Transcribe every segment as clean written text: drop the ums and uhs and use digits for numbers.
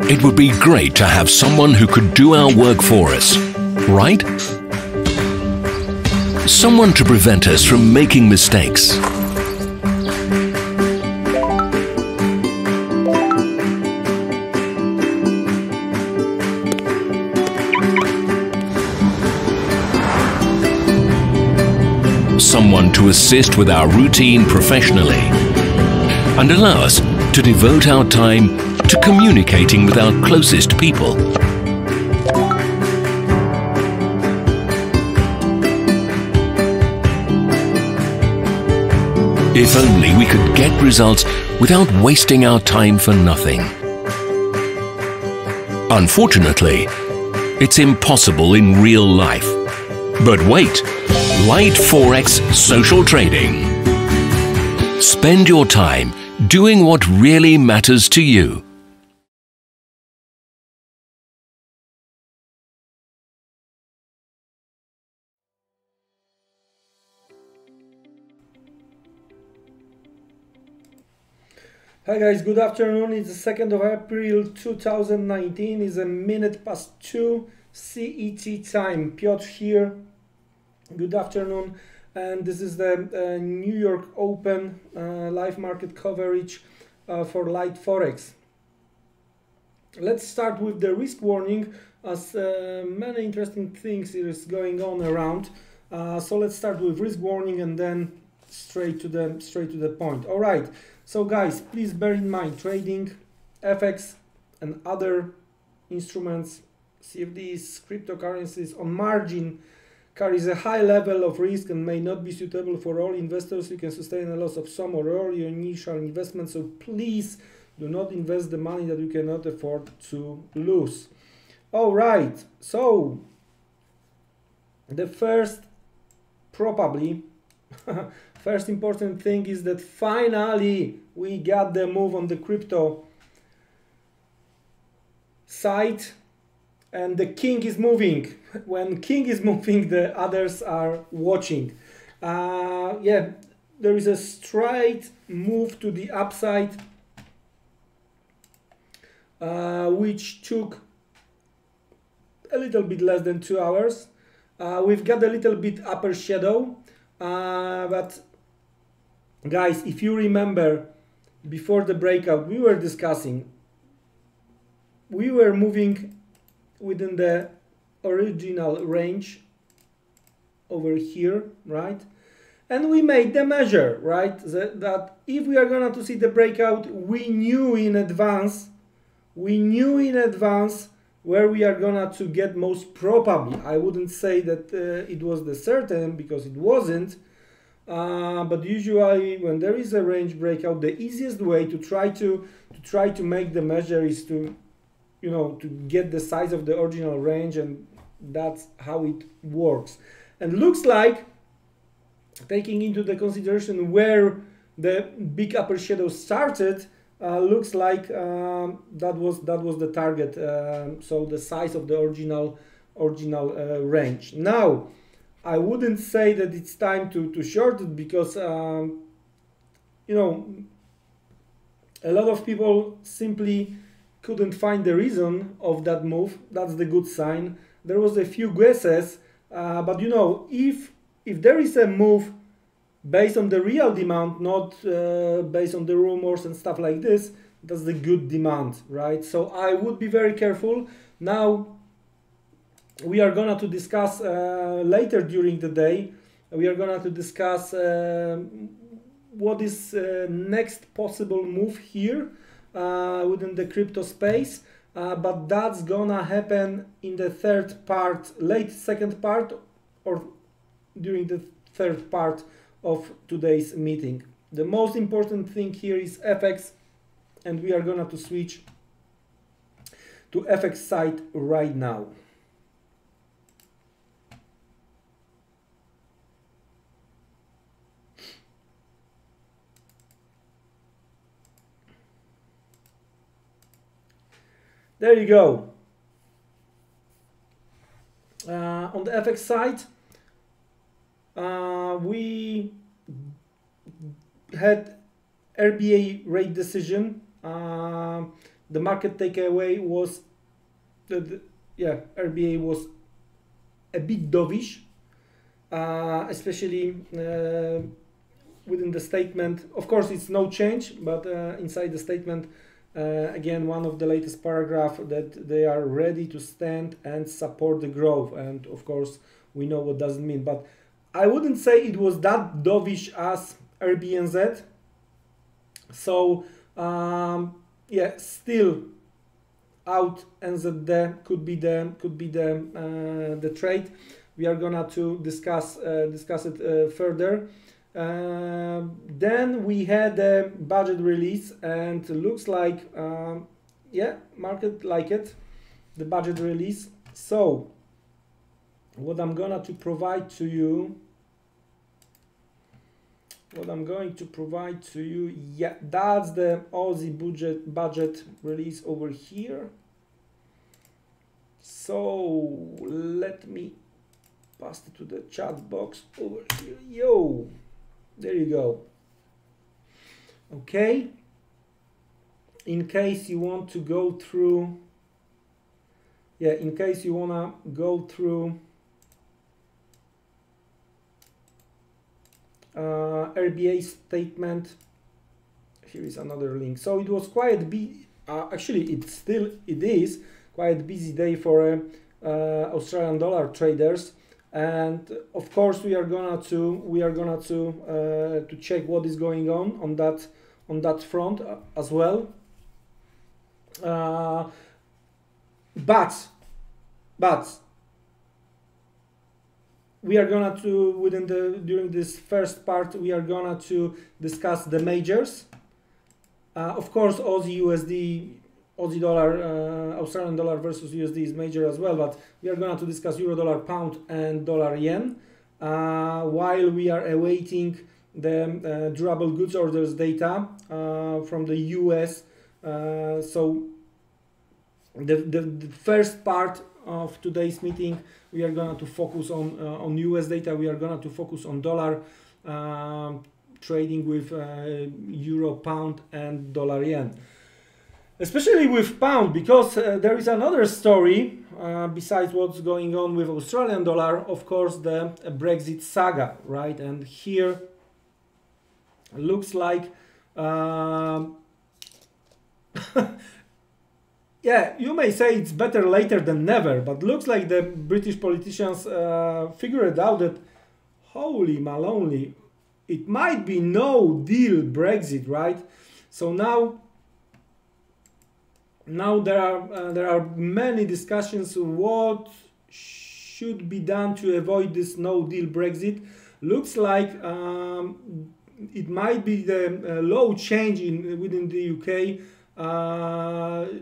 It would be great to have someone who could do our work for us, right? Someone to prevent us from making mistakes. Someone to assist with our routine professionally and allow us to devote our time to communicating with our closest people. If only we could get results without wasting our time for nothing. Unfortunately, it's impossible in real life. But wait, Light Forex Social Trading. Spend your time doing what really matters to you. Hi guys, good afternoon. It's the 2nd of April 2019. It's 2:02 CET time. Piotr here. Good afternoon. And this is the New York Open live market coverage for Light Forex. Let's start with the risk warning, as many interesting things is going on around. So let's start with risk warning and then straight to the point. All right. So guys, please bear in mind, trading FX and other instruments, CFDs, cryptocurrencies on margin carries a high level of risk and may not be suitable for all investors. You can sustain a loss of some or all your initial investment, so please do not invest the money that you cannot afford to lose. All right, so the first, probably first important thing is that finally we got the move on the crypto side, and the king is moving. When king is moving, the others are watching. Yeah, there is a straight move to the upside, which took a little bit less than 2 hours. We've got a little bit upper shadow, but guys, if you remember, before the breakout, we were discussing, we were moving within the original range over here, right? And we made the measure, right? That if we are going to see the breakout, we knew in advance where we are gonna to get most probably. I wouldn't say that it was the certain, because it wasn't. But usually when there is a range breakout, the easiest way to try to make the measure is to, you know, to get the size of the original range, and that's how it works. And looks like, taking into the consideration where the big upper shadow started, looks like that was the target. So the size of the original range. Now, I wouldn't say that it's time to short it, because you know, a lot of people simply couldn't find the reason of that move. That's the good sign. There was a few guesses, but you know, if there is a move based on the real demand, not based on the rumors and stuff like this, that's the good demand, right? So I would be very careful. Now, we are gonna to discuss later during the day, we are gonna to discuss what is next possible move here within the crypto space, but that's gonna happen in the third part, late second part, or during the third part of today's meeting. The most important thing here is FX, and we are gonna to switch to FX side right now. There you go. On the FX side, we had RBA rate decision the market takeaway was that, yeah, RBA was a bit dovish, especially within the statement. Of course, it's no change, but inside the statement, again, one of the latest paragraph that they are ready to stand and support the growth. And of course, we know what does it mean. But I wouldn't say it was that dovish as RBNZ. So yeah, still out NZD could be the trade. We are gonna to discuss it further. Then we had a budget release, and looks like yeah, market like it, the budget release. So what I'm gonna to provide to you, yeah, that's the Aussie budget release over here. So let me pass it to the chat box over here. Yo, there you go. Okay, in case you want to go through, yeah, in case you wanna go through RBA statement, here is another link. So it was quite actually it is quite busy day for Australian dollar traders, and of course we are gonna to check what is going on that front as well. But we are gonna to during this first part we are gonna to discuss the majors. Of course, Aussie USD, Aussie dollar, Australian dollar versus USD is major as well, but we are gonna to discuss euro dollar, pound, and dollar yen, while we are awaiting the durable goods orders data from the US. So the first part of today's meeting, we are going to focus on US data. We are going to focus on dollar trading with euro, pound, and dollar yen. Especially with pound, because there is another story besides what's going on with Australian dollar. Of course, the Brexit saga, right? And here looks like yeah, you may say it's better later than never, but looks like the British politicians figured out that, holy maloney, it might be no deal Brexit, right? So now there are many discussions what should be done to avoid this no deal Brexit. Looks like it might be the law change within the UK.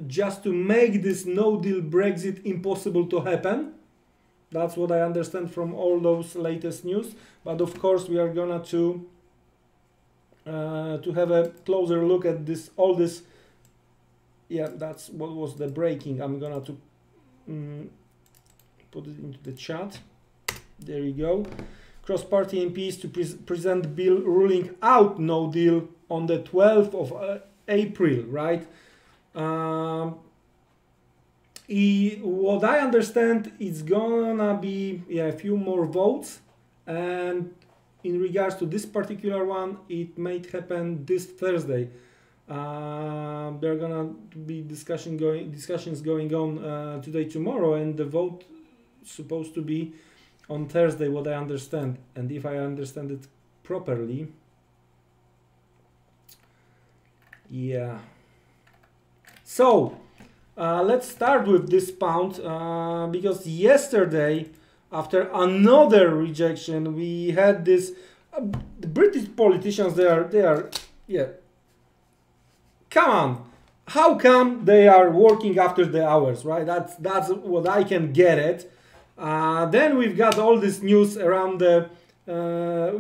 Just to make this no deal Brexit impossible to happen. That's what I understand from all those latest news. But of course we are gonna to have a closer look at this, all this. Yeah, that's what was the breaking. I'm gonna to put it into the chat. There you go. Cross-party MPs to present bill ruling out no deal on the 12th of April, right? What I understand, it's gonna be a few more votes, and in regards to this particular one, it might happen this Thursday. There are gonna be discussions going on today, tomorrow, and the vote supposed to be on Thursday, what I understand, and if I understand it properly. Yeah. So let's start with this pound, because yesterday, after another rejection, we had this. The British politicians, they are, yeah. Come on, how come they are working after the hours, right? That's what I can get it. Then we've got all this news around the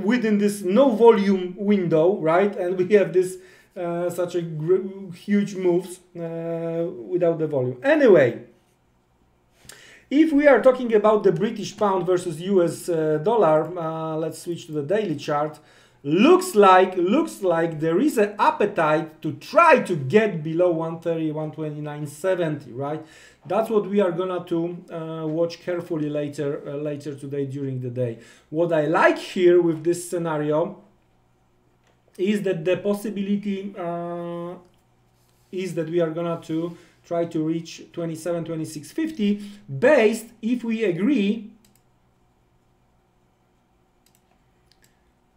within this no volume window, right? And we have this. Such a huge moves without the volume. Anyway, if we are talking about the British pound versus US dollar, let's switch to the daily chart. looks like there is an appetite to try to get below 130, 129.70, right? That's what we are gonna to watch carefully later today during the day. What I like here with this scenario is that the possibility is that we are gonna to try to reach 27, 26.50 based if we agree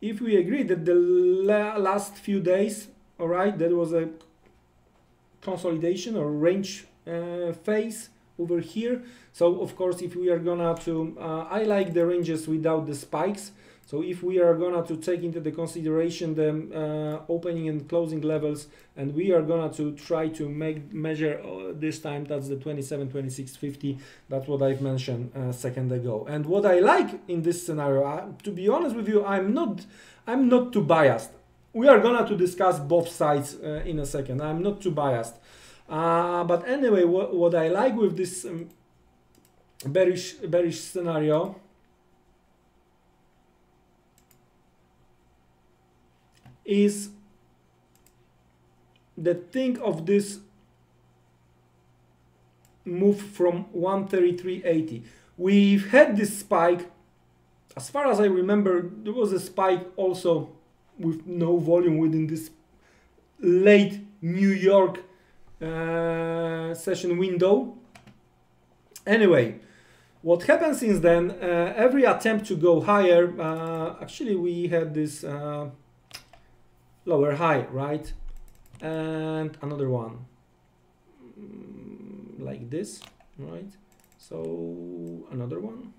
that the last few days, all right, there was a consolidation or range phase over here. So of course, if we are gonna to I like the ranges without the spikes. So if we are gonna to take into the consideration the opening and closing levels, and we are gonna to try to measure this time, that's the 27, 26.50. That's what I've mentioned a second ago. And what I like in this scenario, to be honest with you, I'm not too biased. We are gonna to discuss both sides in a second. I'm not too biased. But anyway, what I like with this bearish scenario is that think of this move from 133.80. We've had this spike. As far as I remember, there was a spike also with no volume within this late New York session window. Anyway, what happened since then, every attempt to go higher, actually we had this lower high, right? And another one like this, right? So another one,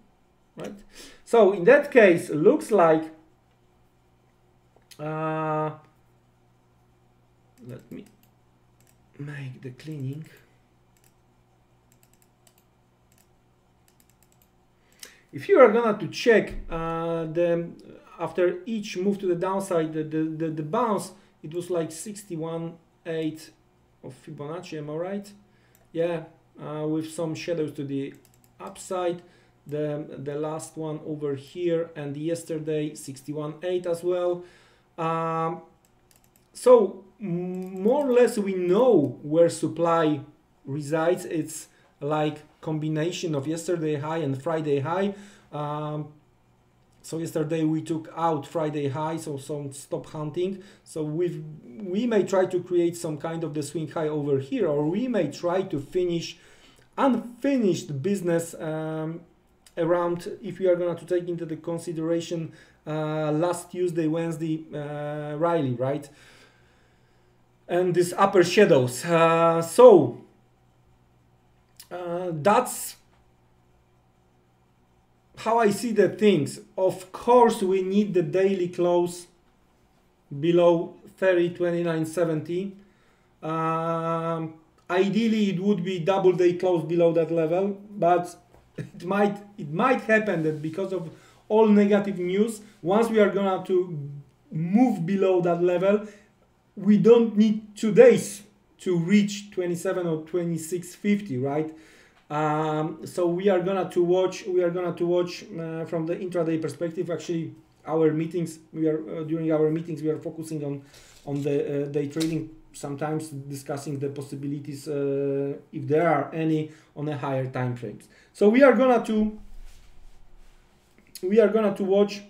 right? So in that case, looks like let me make the cleaning. If you are gonna to check after each move to the downside, the bounce, it was like 61.8 of Fibonacci, am I right? Yeah, with some shadows to the upside. The last one over here, and yesterday 61.8 as well. So more or less we know where supply resides. It's like combination of yesterday high and Friday high. So yesterday we took out Friday high, so some stop hunting. So we may try to create some kind of the swing high over here, or we may try to finish unfinished business around, if we are going to take into the consideration last Tuesday, Wednesday rally, right? And these upper shadows. That's how I see the things. Of course, we need the daily close below 30.2970. Ideally, it would be double day close below that level, but it might happen that because of all negative news, once we are gonna to move below that level, we don't need 2 days to reach 27 or 26.50, right? So we are gonna to watch. From the intraday perspective. Actually, our meetings, during our meetings we are focusing on the day trading. Sometimes discussing the possibilities, if there are any, on a higher time frames. So we are gonna to watch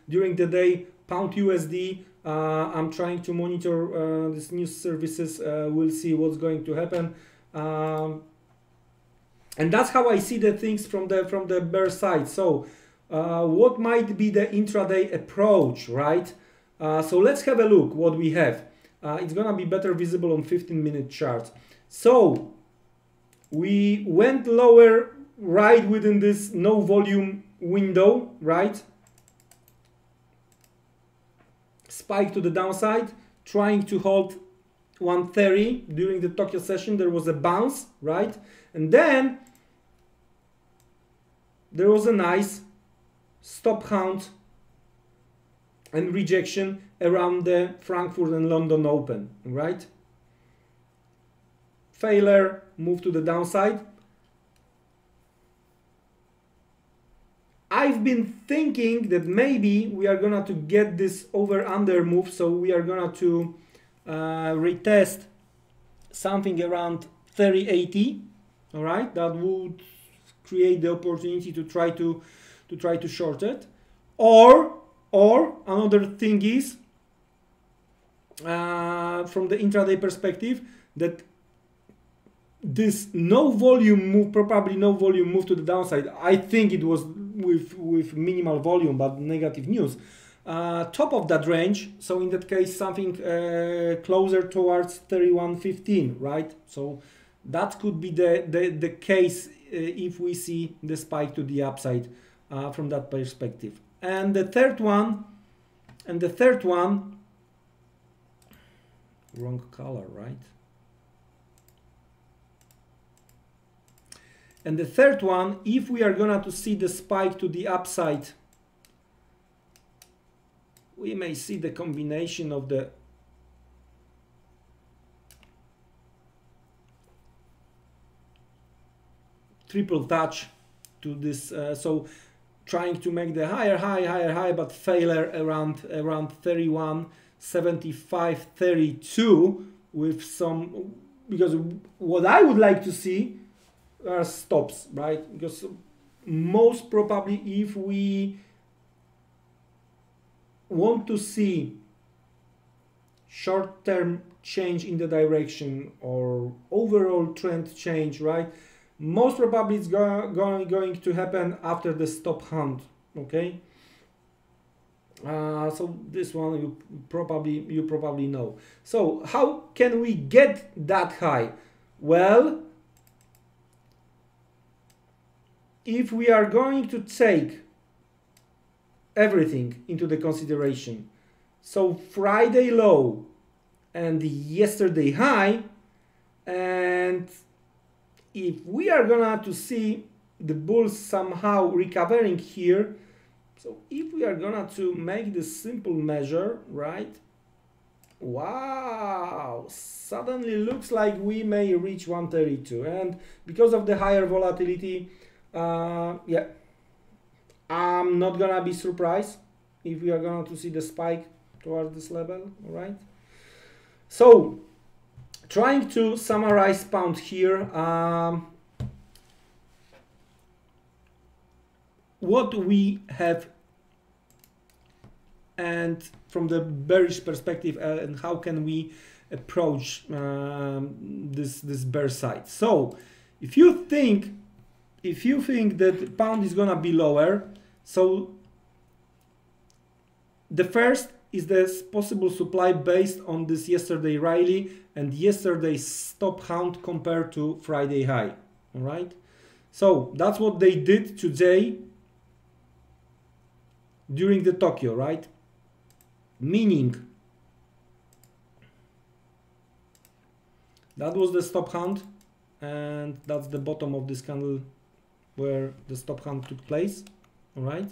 during the day pound USD. I'm trying to monitor these news services. We'll see what's going to happen. And that's how I see the things from the bear side. So what might be the intraday approach, right? So let's have a look what we have. It's gonna be better visible on 15-minute chart. So we went lower right within this no volume window, right? Spike to the downside, trying to hold 130. During the Tokyo session there was a bounce, right? And then there was a nice stop hunt and rejection around the Frankfurt and London Open, right? Failure, move to the downside. I've been thinking that maybe we are gonna to get this over-under move, so we are gonna to retest something around 30.80. All right, that would create the opportunity to try to short it, or another thing is from the intraday perspective, that this no volume move, probably no volume move to the downside. I think it was with minimal volume but negative news, top of that range. So in that case, something closer towards 31.15, right? So that could be the case if we see the spike to the upside from that perspective. And the third one, wrong color, right? And the third one, if we are gonna to see the spike to the upside, we may see the combination of the triple touch to this, so trying to make the higher high, but failure around 31.75, 32 with some, because what I would like to see are stops, right? Because most probably if we want to see short-term change in the direction or overall trend change, right? Most probably it's going to happen after the stop hunt, okay? So this one you probably know. So how can we get that high? Well, if we are going to take everything into the consideration, so Friday low and yesterday high, and if we are gonna to see the bulls somehow recovering here, so if we are gonna to make this simple measure, right? Wow, suddenly looks like we may reach 132, and because of the higher volatility, yeah, I'm not gonna be surprised if we are going to see the spike towards this level. All right, so trying to summarize pound here, what we have, and from the bearish perspective, and how can we approach this bear side. So if you think that pound is gonna be lower, so the first is this possible supply based on this yesterday rally and yesterday's stop hunt compared to Friday high. All right, so that's what they did today during the Tokyo, right? Meaning that was the stop hunt, and that's the bottom of this candle where the stop hunt took place. All right,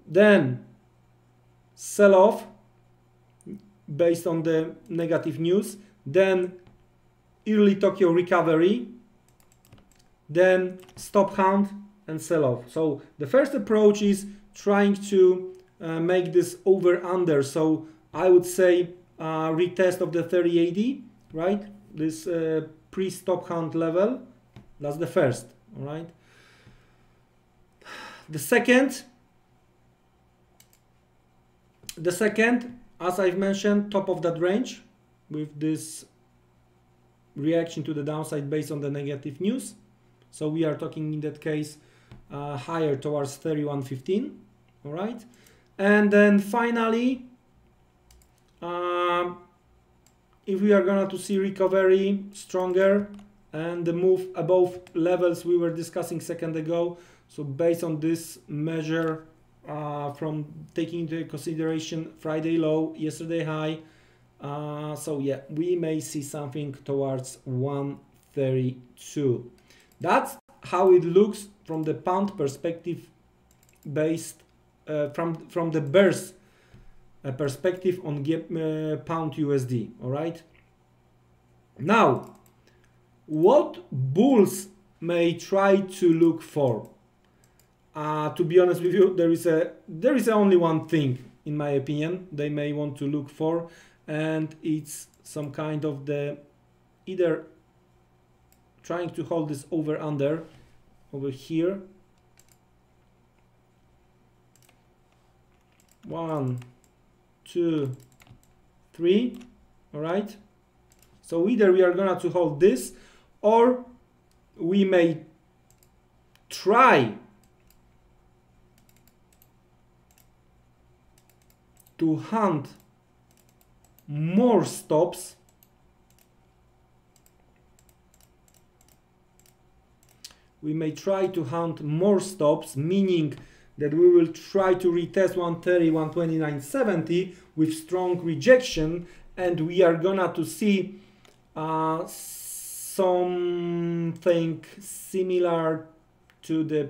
then sell off based on the negative news, then early Tokyo recovery, then stop hunt and sell off. So the first approach is trying to make this over under. So I would say retest of the 3080, right? This pre-stop hunt level. That's the first. All right. The second, as I've mentioned, top of that range with this reaction to the downside based on the negative news. So we are talking in that case higher towards 31.15. All right, and then finally, if we are going to see recovery stronger and the move above levels we were discussing a second ago, so based on this measure, from taking into consideration Friday low, yesterday high, so yeah, we may see something towards 132. That's how it looks from the pound perspective, based from the bears perspective on pound USD. All right, now what bulls may try to look for. To be honest with you, there is only one thing, in my opinion, they may want to look for, and it's some kind of the either trying to hold this over under over here. 1, 2, 3. All right. So either we are gonna to hold this, or we may try to hunt more stops. We may try to hunt more stops, meaning that we will try to retest 130, 129.70 with strong rejection, and we are gonna to see something similar to the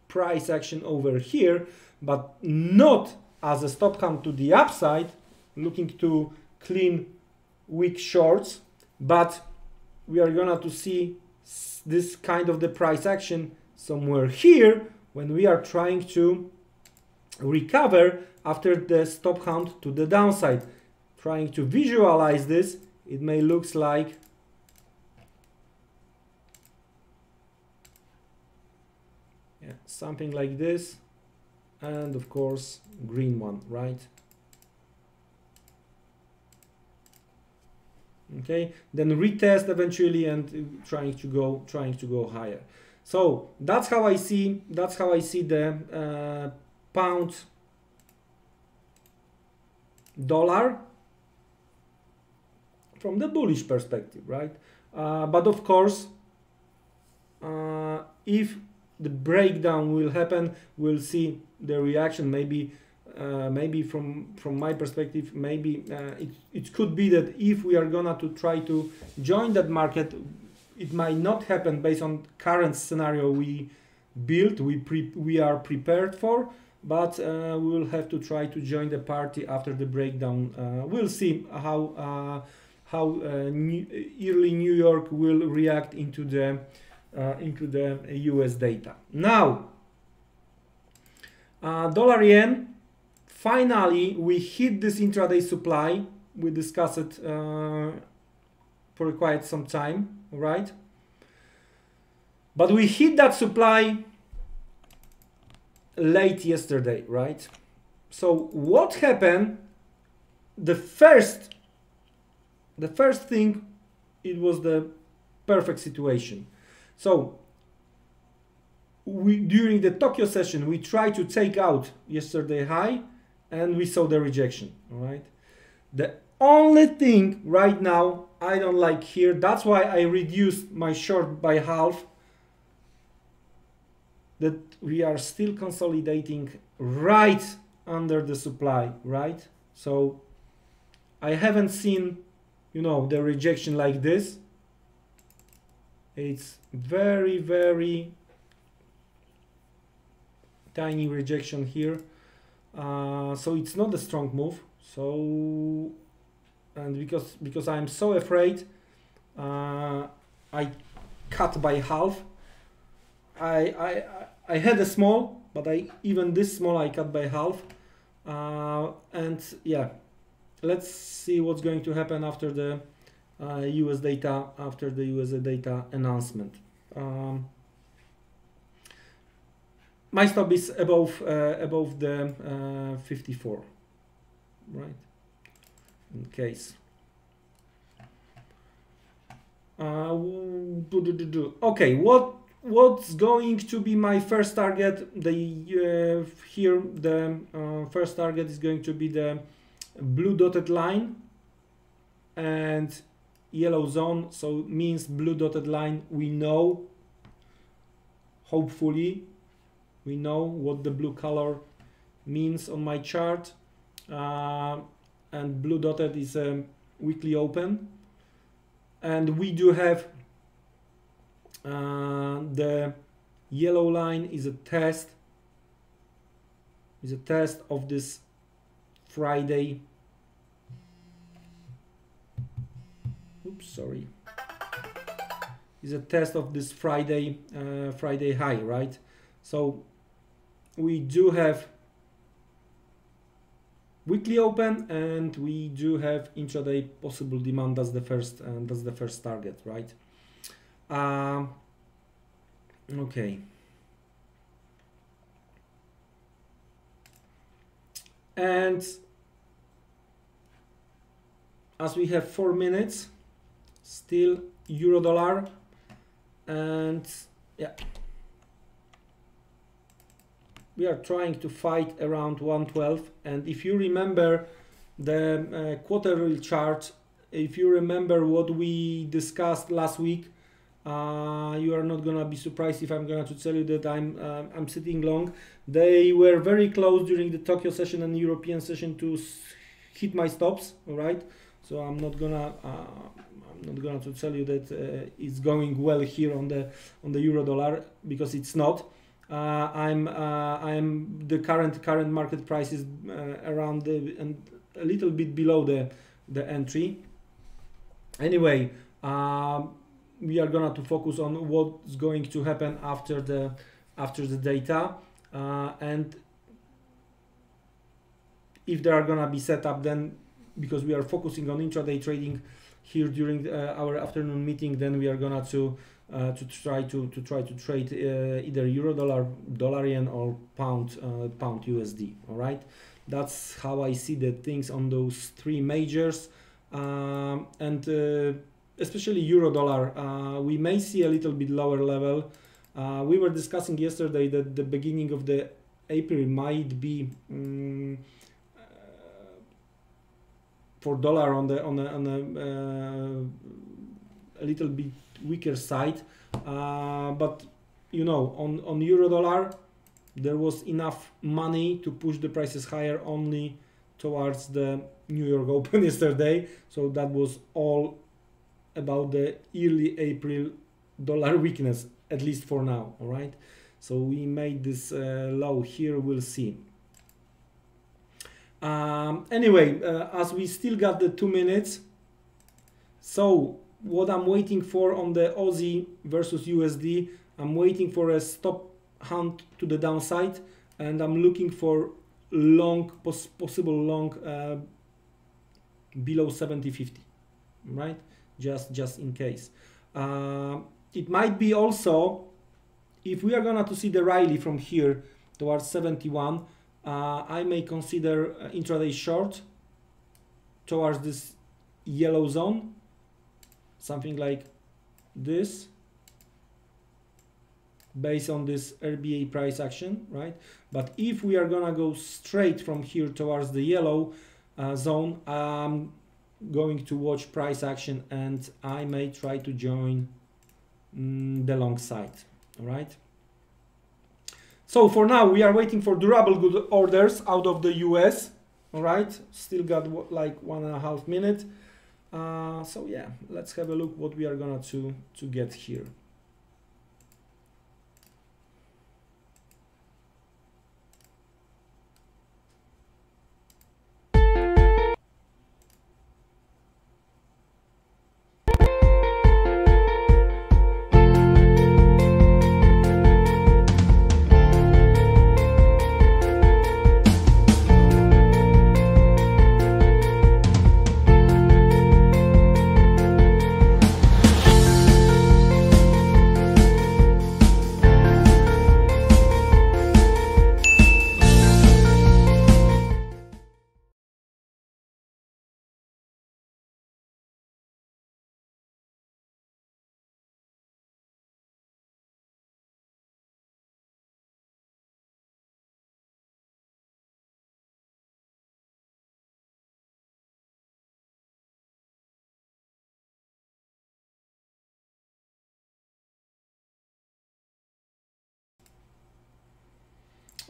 price action over here, but not as a stop hunt to the upside, looking to clean weak shorts, but we are gonna to see this kind of the price action somewhere here when we are trying to recover after the stop hunt to the downside. Trying to visualize this, it may looks like something like this, and of course green one, right? Okay, then retest eventually and trying to go higher. So that's how I see the pound dollar from the bullish perspective, right? But of course, if the breakdown will happen, we'll see the reaction. Maybe from my perspective, maybe it could be that if we are gonna to try to join that market, it might not happen based on current scenario we built, we are prepared for, but we will have to try to join the party after the breakdown. We'll see how early New York will react into the US data. Now, dollar yen. Finally, we hit this intraday supply. We discussed it for quite some time, right? But we hit that supply late yesterday, right? So what happened? The first thing, it was the perfect situation. So during the Tokyo session, we tried to take out yesterday high, and we saw the rejection. All right. The only thing right now I don't like here, that's why I reduced my short by half, that we are still consolidating right under the supply, right? So I haven't seen, the rejection like this. It's very, very tiny rejection here. So it's not a strong move. So, and because I'm so afraid, I cut by half. I had a small, but even this small I cut by half. And yeah, let's see what's going to happen after the US data, after the US data announcement. My stop is above the 54, right? In case. Okay, what's going to be my first target? Here the first target is going to be the blue dotted line and yellow zone. So means blue dotted line. We know, hopefully, we know what the blue color means on my chart, and blue dotted is a weekly open, and we do have the yellow line is a test of this Friday. Oops, sorry. is a test of this Friday high, right? So we do have weekly open and we do have intraday possible demand. That's the first target, right? Okay. And as we have 4 minutes, still euro dollar, and yeah, we are trying to fight around 112. And if you remember the quarterly chart, if you remember what we discussed last week, you are not gonna be surprised if I'm gonna to tell you that I'm sitting long. They were very close during the Tokyo session and European session to hit my stops. All right, so I'm not gonna to tell you that it's going well here on the euro dollar, because it's not. I'm the current market price is around and a little bit below the entry. Anyway, we are gonna to focus on what's going to happen after the data, and if there are gonna be set up, then because we are focusing on intraday trading here during our afternoon meeting, then we are gonna to try to trade either euro dollar, dollar yen, or pound USD. All right, that's how I see the things on those three majors, and especially euro dollar. We may see a little bit lower level. We were discussing yesterday that the beginning of the April might be for dollar on a little bit weaker side, but you know, on euro dollar there was enough money to push the prices higher only towards the New York Open yesterday. So that was all about the early April dollar weakness, at least for now. All right, so we made this low here, we'll see. Anyway, as we still got the 2 minutes, so what I'm waiting for on the Aussie versus USD, I'm waiting for a stop hunt to the downside, and I'm looking for long, possible long below 70.50, right? Just in case. It might be also, if we are gonna to see the rally from here towards 71, I may consider intraday short towards this yellow zone, something like this, based on this RBA price action, right? But if we are gonna go straight from here towards the yellow zone, I'm going to watch price action, and I may try to join the long side. All right, so for now we are waiting for durable good orders out of the US. All right, still got like 1.5 minutes. So yeah, let's have a look what we are gonna to get here.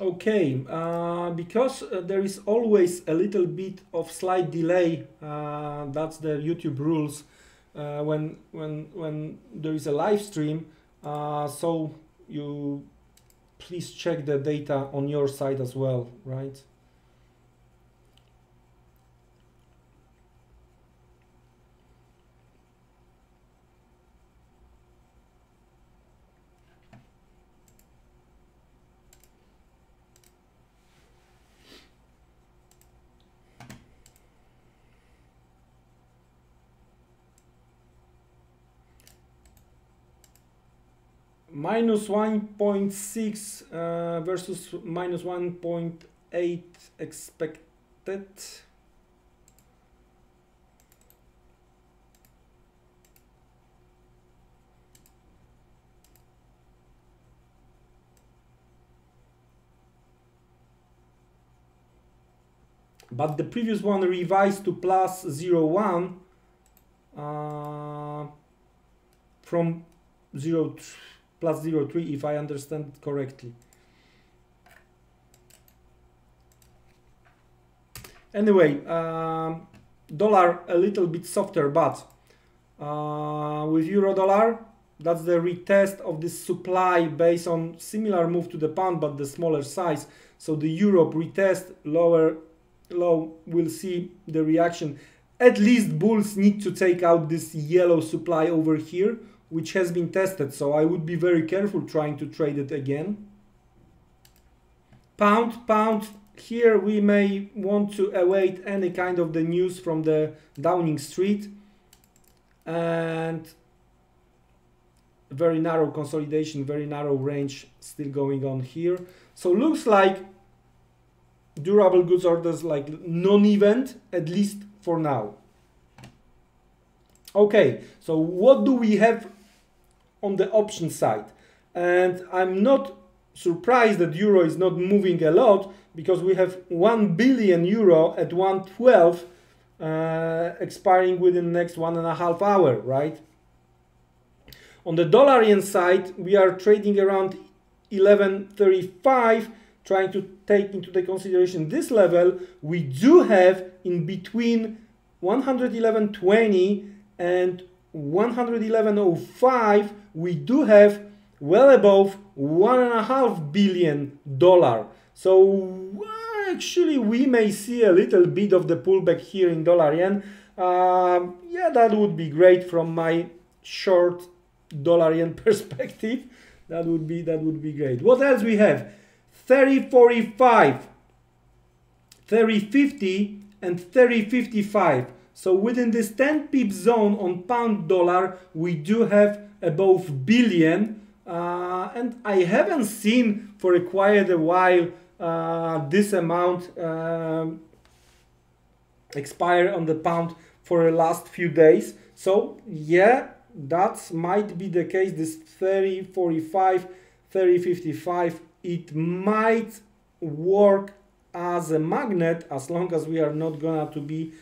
Okay, because there is always a little bit of slight delay, that's the YouTube rules when there is a live stream, so you please check the data on your side as well, right? minus 1.6 versus minus 1.8 expected. But the previous one revised to plus 0.1 from plus 0.3, if I understand it correctly. Anyway, dollar a little bit softer, but with euro dollar, that's the retest of this supply based on similar move to the pound, but the smaller size. So the Europe retest lower low, we'll see the reaction. At least bulls need to take out this yellow supply over here, which has been tested, so I would be very careful trying to trade it again. Pound, here we may want to await any kind of the news from the Downing Street, and very narrow consolidation, very narrow range still going on here. So looks like durable goods orders like non-event, at least for now. Okay, so what do we have on the option side? And I'm not surprised that euro is not moving a lot, because we have 1 billion euro at 112 expiring within the next 1.5 hours, right? On the dollar-yen side, we are trading around 11.35, trying to take into the consideration this level. We do have in between 111.20 and 111.05, we do have well above $1.5 billion. So actually we may see a little bit of the pullback here in dollar yen. Yeah, that would be great from my short dollar yen perspective. That would be great. What else we have? 30.45, 30.50 and 30.55. So within this 10 pip zone on pound dollar, we do have above billion, and I haven't seen for quite a while this amount expire on the pound for the last few days. So yeah, that might be the case. This 30.45, 30.55, it might work as a magnet, as long as we are not gonna to be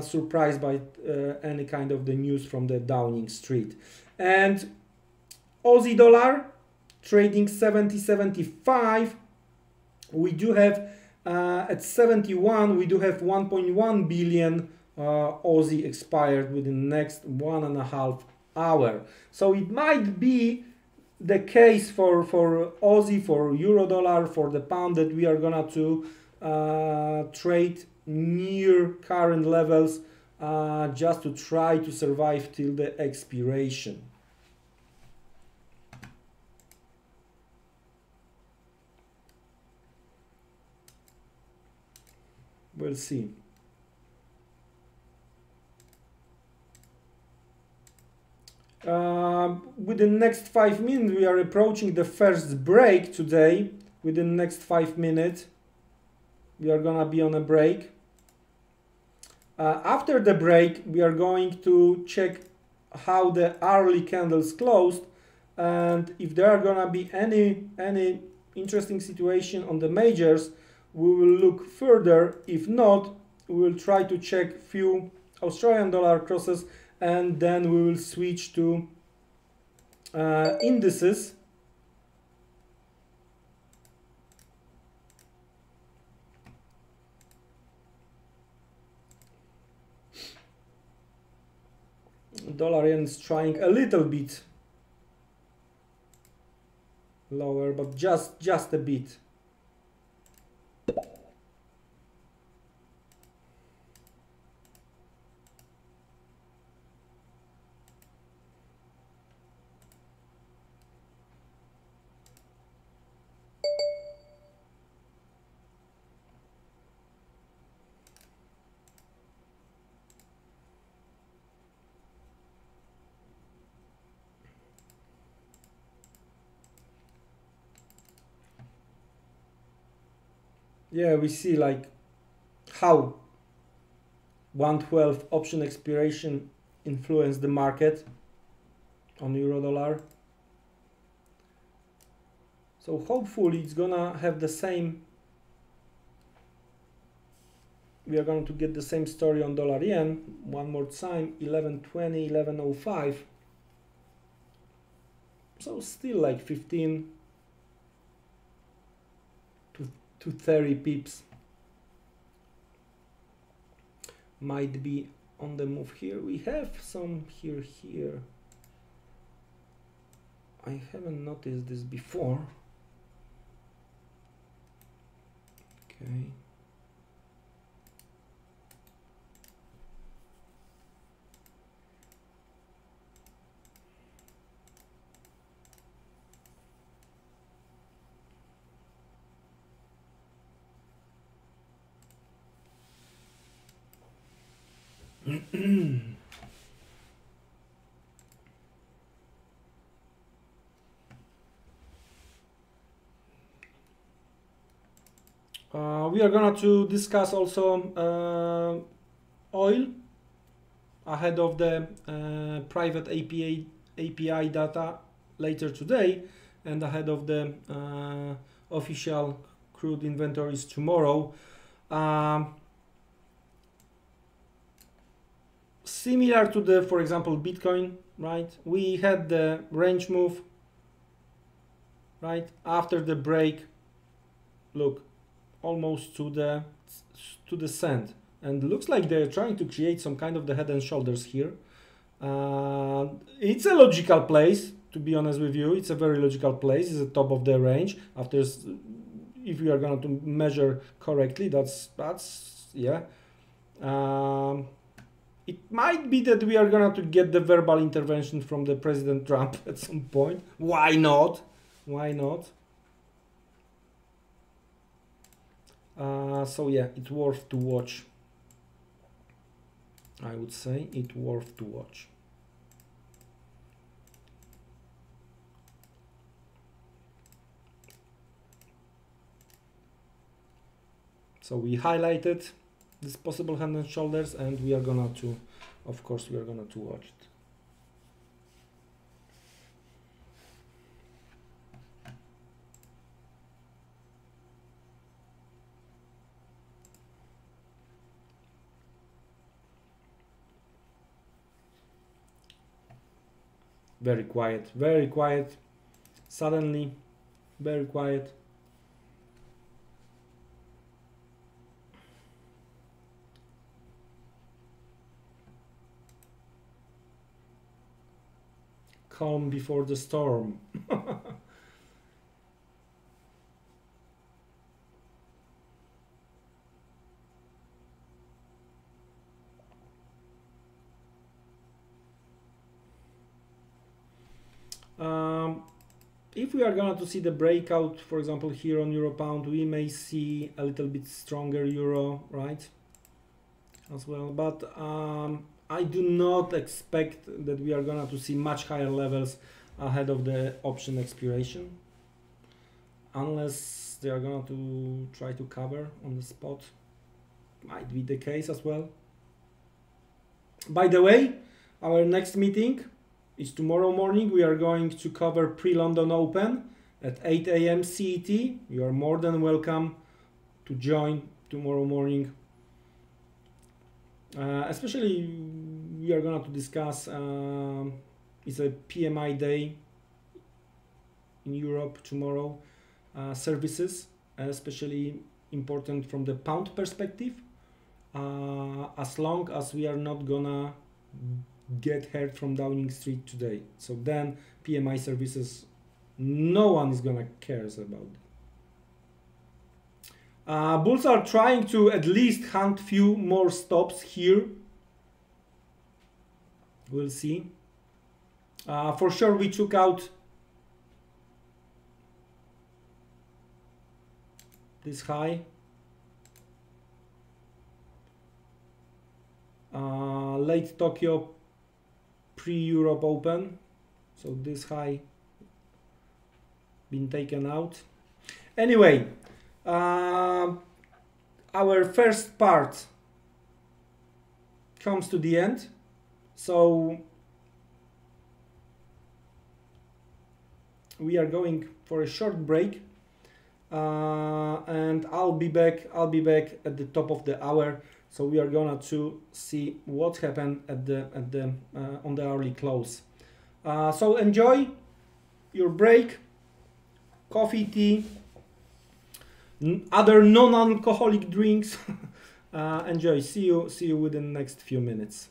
surprised by any kind of the news from the Downing Street. And Aussie dollar trading 70.75. We do have at 71, we do have 1.1 billion Aussie expired within the next 1.5 hours. So it might be the case for Aussie, for euro dollar, for the pound, that we are gonna to trade near current levels just to try to survive till the expiration. We'll see. Within the next 5 minutes, we are approaching the first break today. Within the next 5 minutes, we are gonna be on a break. After the break, we are going to check how the hourly candles closed, and if there are gonna be any interesting situation on the majors, we will look further. If not, we will try to check few Australian dollar crosses, and then we will switch to indices. Dollar yen is trying a little bit lower, but just a bit. yeah, we see like how 112 option expiration influenced the market on euro dollar. So hopefully it's gonna have the same, we are going to get the same story on dollar yen one more time. 1120, 1105. So still like 15 to 30 pips might be on the move here. We have some here. I haven't noticed this before. Okay. We are gonna to discuss also oil ahead of the private API data later today, and ahead of the official crude inventories tomorrow. Similar to the, for example, Bitcoin, right? We had the range move, right? After the break, look, almost to the cent, and looks like they're trying to create some kind of the head and shoulders here. It's a logical place, to be honest with you. It's a very logical place. It's the top of the range. After, if we are going to measure correctly, that's yeah. It might be that we are going to get the verbal intervention from the President Trump at some point. Why not? Why not? So yeah, it's worth to watch. I would say it's worth to watch. So we highlighted this possible hand and shoulders, and we are gonna to, of course, we are gonna to watch it. Very quiet, very quiet. Suddenly, very quiet. Calm before the storm. If we are going to see the breakout, for example, here on Euro Pound, we may see a little bit stronger Euro, right? As well, but I do not expect that we are going to see much higher levels ahead of the option expiration, unless they are going to try to cover on the spot. Might be the case as well. By the way, our next meeting is tomorrow morning. We are going to cover pre-London Open at 8 AM CET. You are more than welcome to join tomorrow morning. Especially we are going to discuss, it's a PMI day in Europe tomorrow. Services, especially important from the pound perspective, as long as we are not gonna get hurt from Downing Street today. So then PMI services, no one is gonna cares about it. Bulls are trying to at least hunt few more stops here. We'll see. For sure we took out this high. Late Tokyo pre-Europe Open. So this high been taken out. Anyway, our first part comes to the end, so we are going for a short break, and I'll be back at the top of the hour. So we are gonna to see what happened at the on the early close. So enjoy your break, coffee, tea, other non-alcoholic drinks. Enjoy. See you within the next few minutes.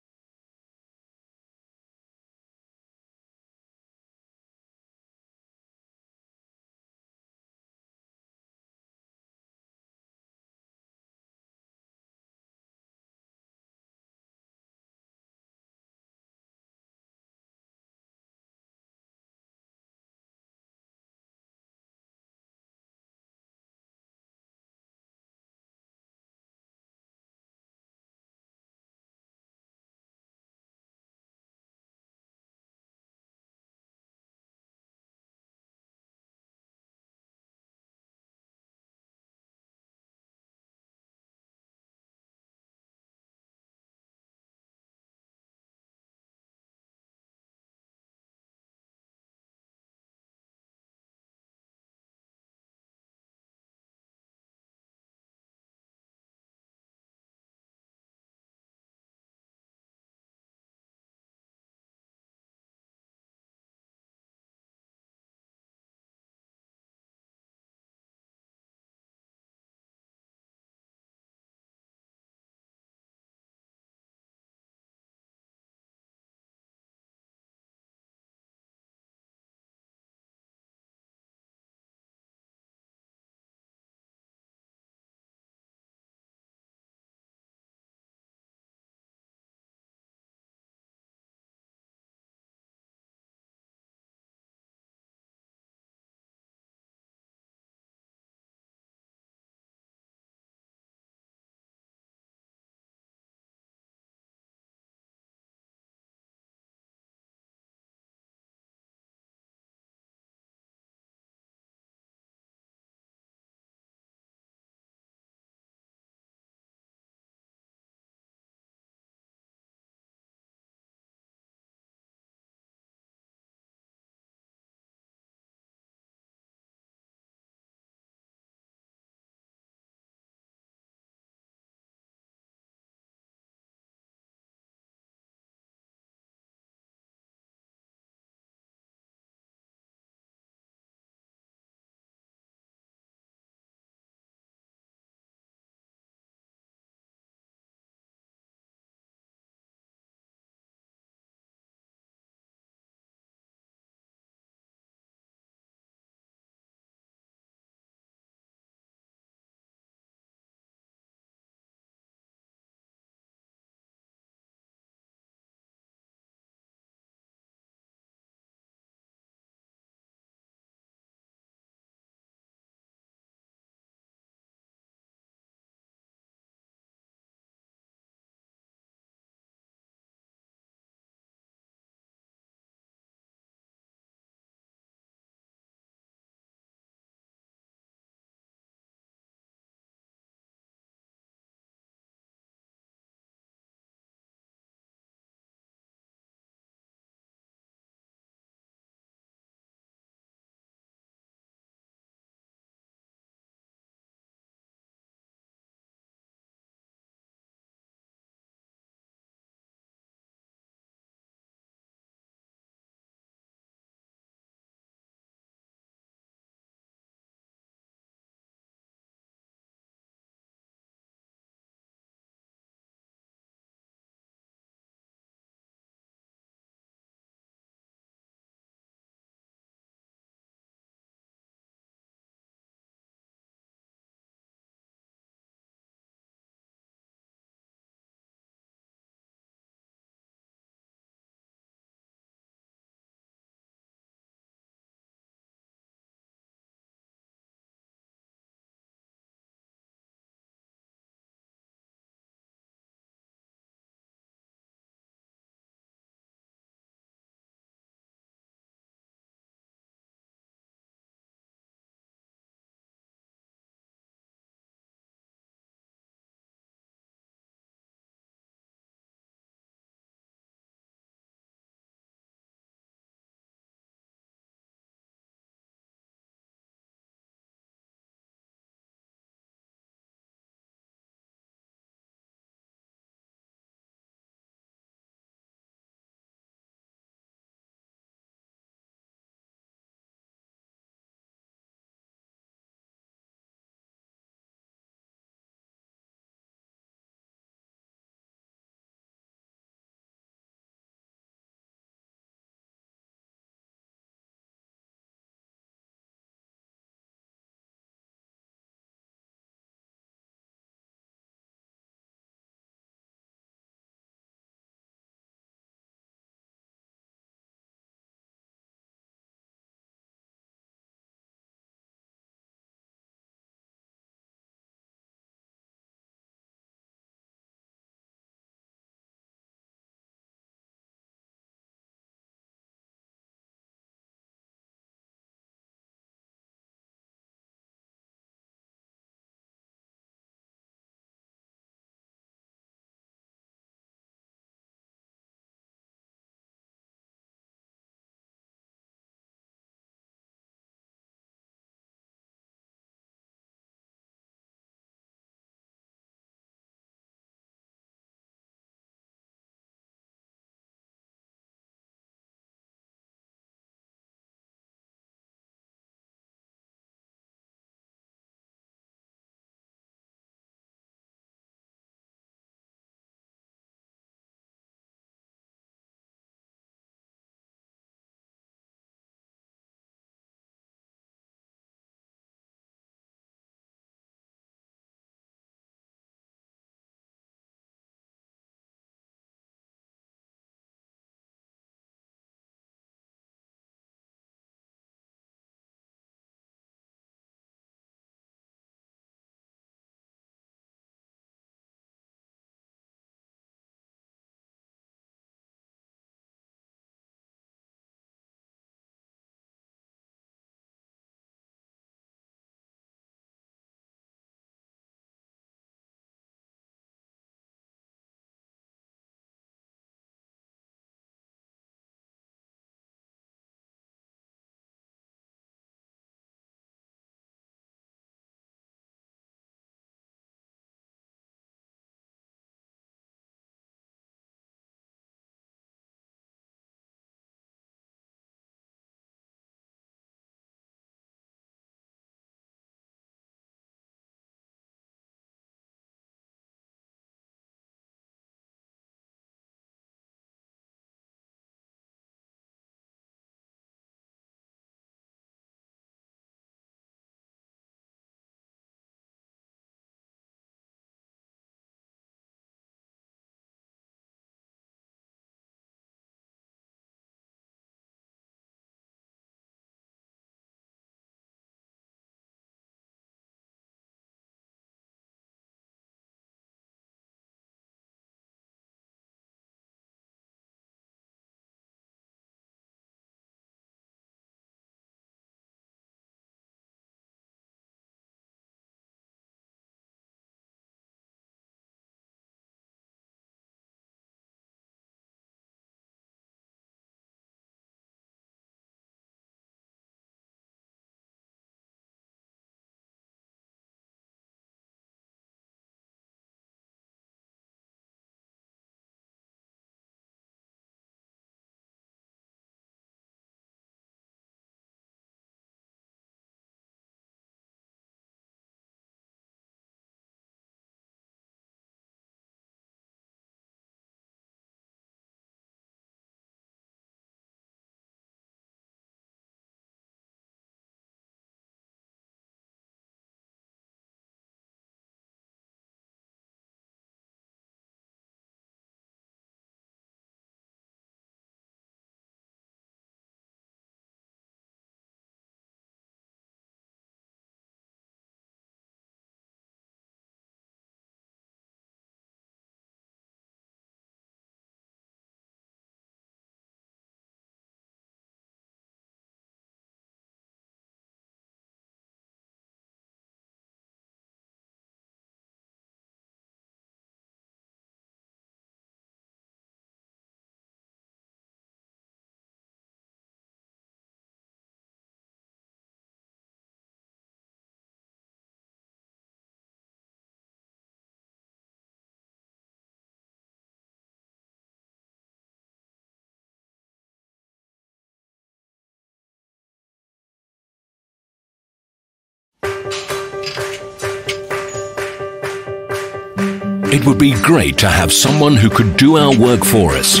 It would be great to have someone who could do our work for us,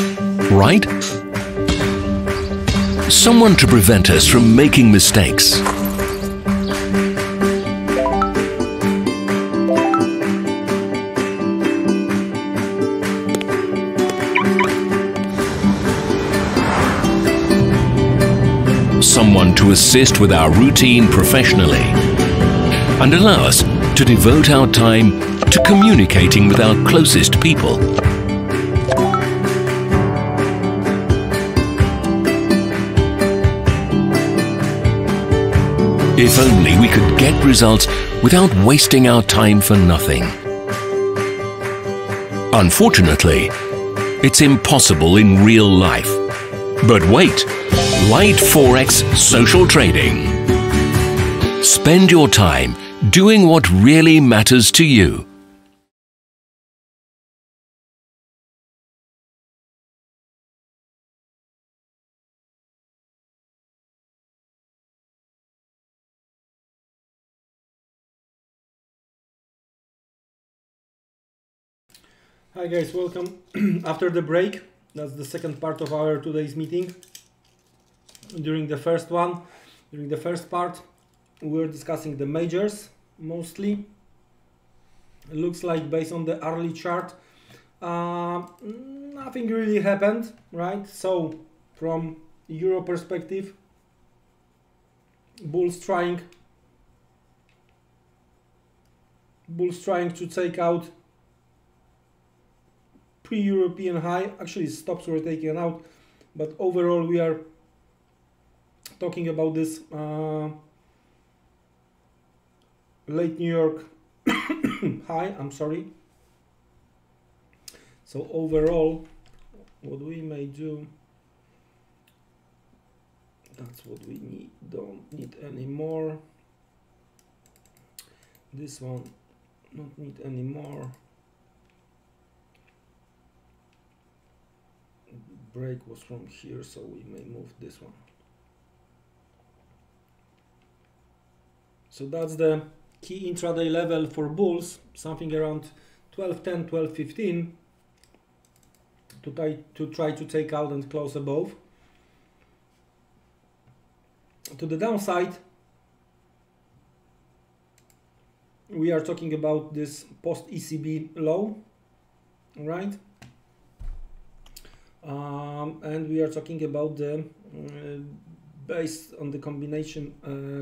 right? Someone to prevent us from making mistakes. Someone to assist with our routine professionally and allow us to devote our time to communicating with our closest people. If only we could get results without wasting our time for nothing. Unfortunately, it's impossible in real life. But wait, light Forex social trading. Spend your time doing what really matters to you. Hi guys, welcome. After the break, that's the second part of our today's meeting. During the first part, we were discussing the majors mostly. It looks like based on the early chart, nothing really happened, right? So from Euro perspective, bulls trying to take out pre-European high. Actually stops were taken out, but overall we are talking about this late New York high, I'm sorry. So overall what we may do, that's what we need, don't need anymore. This one not need anymore. Break was from here, so we may move this one. So that's the key intraday level for bulls, something around 12.10, 12.15 to try to take out and close above. To the downside, we are talking about this post ECB low, right? And we are talking about the based on the combination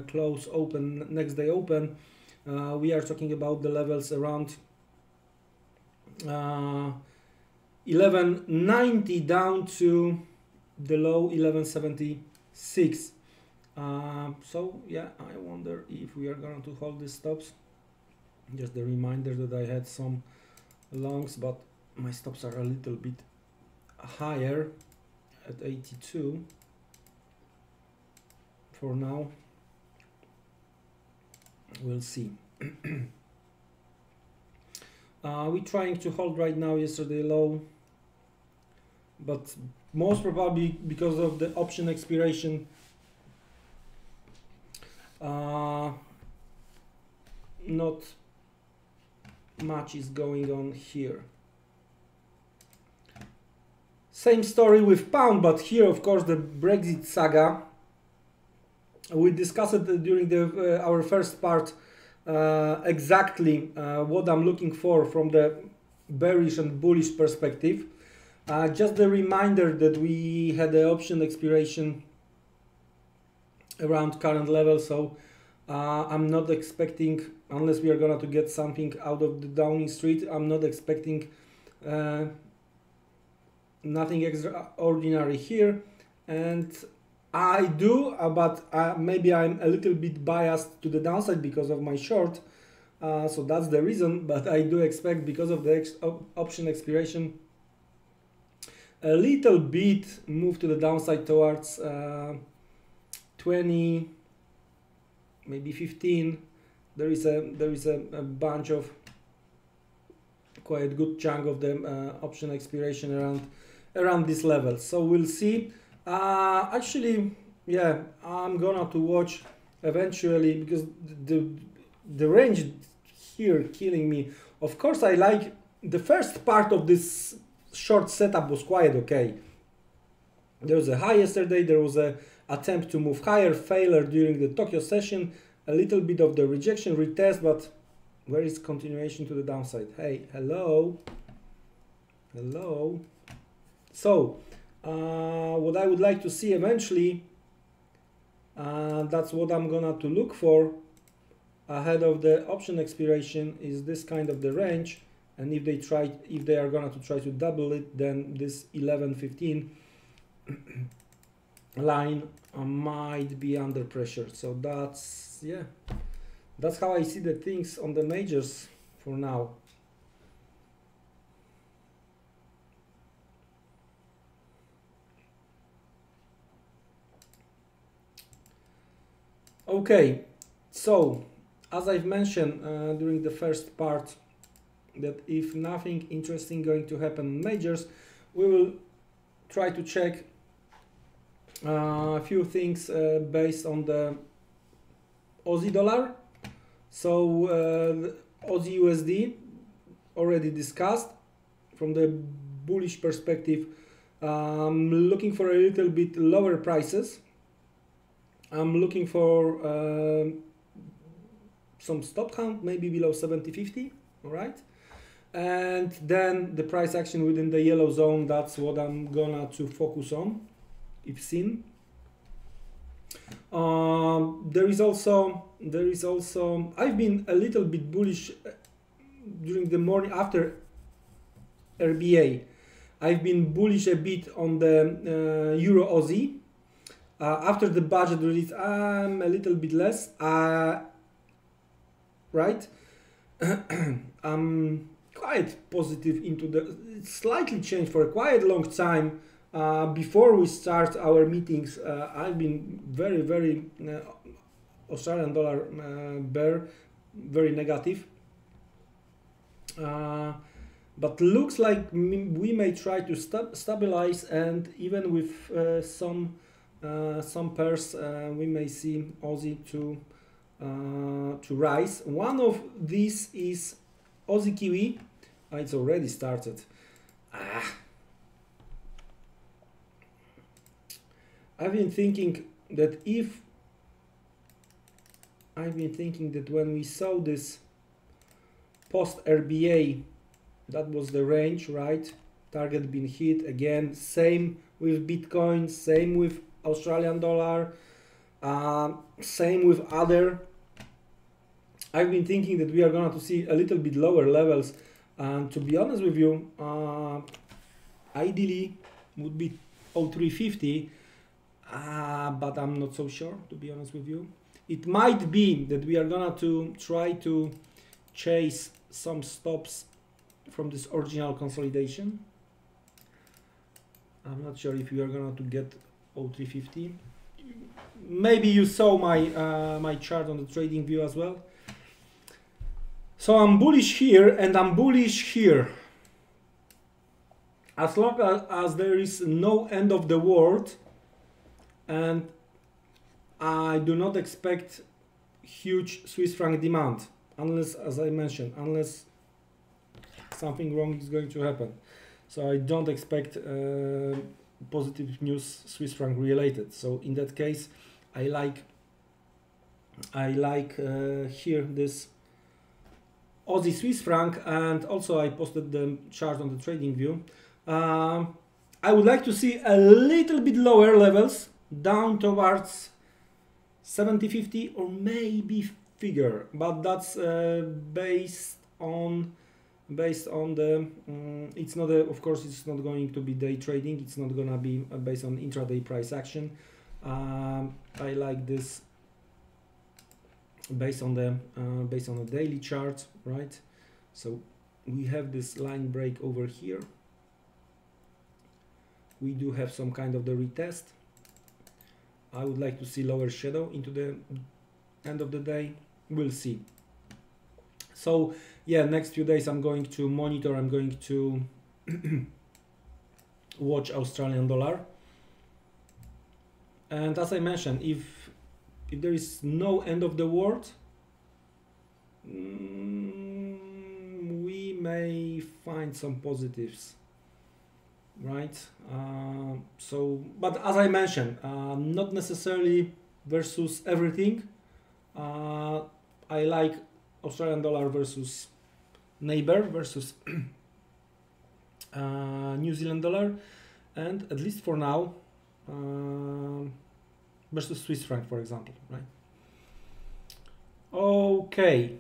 close open next day open, we are talking about the levels around 1190 down to the low 1176. So yeah, I wonder if we are going to hold these stops. Just a reminder that I had some longs, but my stops are a little bit higher at 82 for now. We'll see. We're trying to hold right now yesterday low, but most probably because of the option expiration, not much is going on here. Same story with pound, but here of course the Brexit saga. We discussed it during the our first part, exactly what I'm looking for from the bearish and bullish perspective. Just a reminder that we had the option expiration around current level, so I'm not expecting, unless we are gonna to get something out of the Downing Street, I'm not expecting nothing extraordinary here. And I do, but maybe I'm a little bit biased to the downside because of my short, so that's the reason. But I do expect, because of the option expiration, a little bit move to the downside towards 20, maybe 15. There is a bunch of quite good chunk of the option expiration around this level. So we'll see. Actually, yeah, I'm gonna to watch eventually, because the range here killing me. Of course, I like the first part of this short setup was quite okay. There was a high yesterday, there was a attempt to move higher, failure during the Tokyo session, a little bit of the rejection, retest, but where is continuation to the downside? Hey, hello, hello. So what I would like to see eventually, that's what I'm gonna to look for ahead of the option expiration, is this kind of the range. And if they are gonna to try to double it, then this 11.15 line might be under pressure. So that's, yeah, that's how I see the things on the majors for now. Okay, so as I've mentioned during the first part, that if nothing interesting going to happen in majors, we will try to check a few things based on the Aussie dollar. So Aussie USD already discussed. From the bullish perspective, looking for a little bit lower prices. I'm looking for some stop count, maybe below 70.50, all right? And then the price action within the yellow zone, that's what I'm gonna to focus on, if seen. There is also, I've been a little bit bullish during the morning after RBA. I've been bullish a bit on the Euro Aussie. After the budget release, I'm a little bit less, right? I'm quite positive into the, it's slightly changed for a quite long time. Before we start our meetings, I've been very Australian dollar bear, very negative. But looks like we may try to stabilize, and even with some pairs, we may see Aussie to rise. One of these is Aussie Kiwi. It's already started. I've been thinking that when we saw this post RBA, that was the range, right? Target been hit again. Same with Bitcoin, same with Australian dollar, same with other. I've been thinking that we are going to see a little bit lower levels, and to be honest with you, ideally would be 0350, but I'm not so sure, to be honest with you. It might be that we are going to try to chase some stops from this original consolidation. I'm not sure if we are going to get 0350. Maybe you saw my my chart on the trading view as well. So I'm bullish here and I'm bullish here. As long as there is no end of the world, and I do not expect huge Swiss franc demand, unless, as I mentioned, unless something wrong is going to happen. So I don't expect positive news Swiss franc related. So in that case, I like here this Aussie Swiss franc, and also I posted the chart on the trading view. I would like to see a little bit lower levels, down towards 70.50 or maybe figure, but that's based on the it's not a, of course it's not going to be day trading, it's not gonna be based on intraday price action. I like this based on the daily chart, right? So we have this line break over here. We do have some kind of the retest. I would like to see lower shadow into the end of the day. We'll see. So yeah, next few days I'm going to monitor, I'm going to watch Australian dollar. And as I mentioned, if there is no end of the world, we may find some positives, right? But as I mentioned, not necessarily versus everything. I like Australian dollar versus neighbor versus New Zealand dollar, and at least for now versus Swiss franc, for example, right? Okay.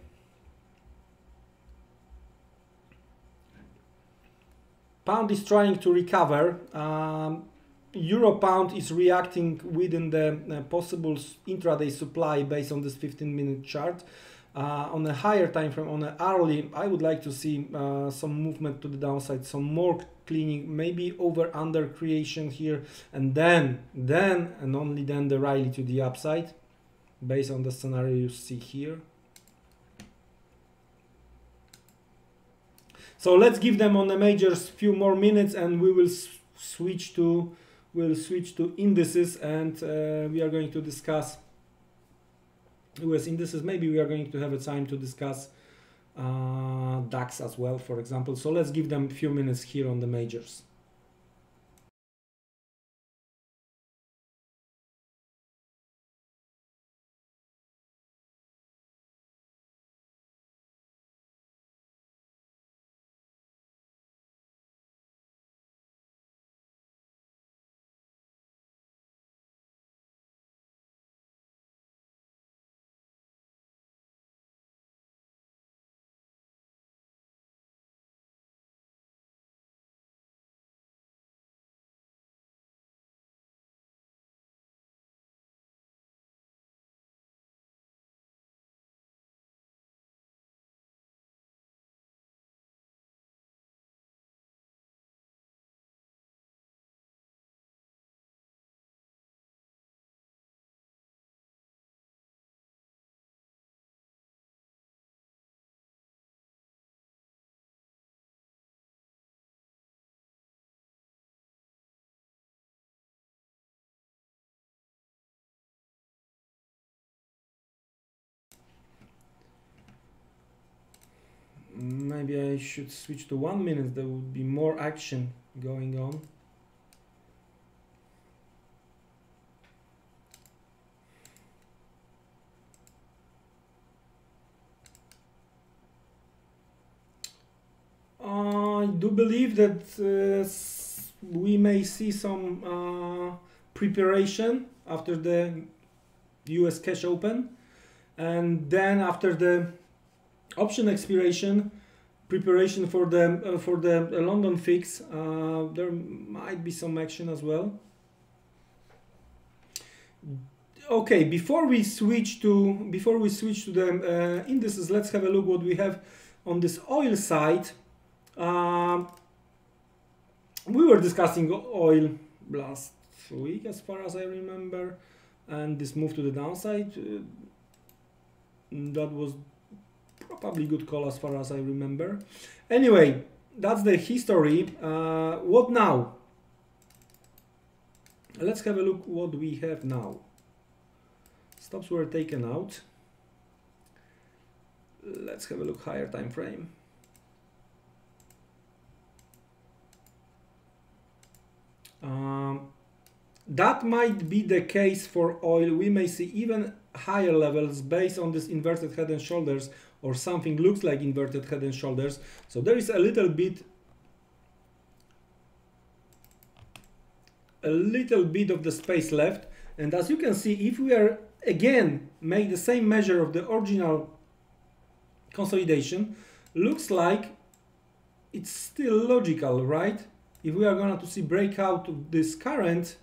Pound is trying to recover. Euro pound is reacting within the possible intraday supply based on this 15-minute chart. On a higher time frame, on an hourly, I would like to see some movement to the downside, some more cleaning, maybe over under creation here, and then and only then the rally to the upside based on the scenario you see here. So let's give them on the majors few more minutes, and we will switch to indices, and we are going to discuss US indices. Maybe we are going to have a time to discuss DAX as well, for example. So let's give them a few minutes here on the majors. Maybe I should switch to 1 minute. There would be more action going on. I do believe that we may see some preparation after the US cash open, and then after the option expiration, preparation for the London fix. There might be some action as well. Okay, before we switch to the indices, let's have a look what we have on this oil side. We were discussing oil last week, as far as I remember, and this move to the downside. That was probably good call as far as I remember. Anyway, that's the history. What now? Let's have a look what we have now. Stops were taken out. Let's have a look higher time frame. That might be the case for oil. We may see even higher levels based on this inverted head and shoulders, or something looks like inverted head and shoulders. So there is a little bit of the space left, and as you can see, if we are again make the same measure of the original consolidation, looks like it's still logical, right? If we are going to see breakout of this current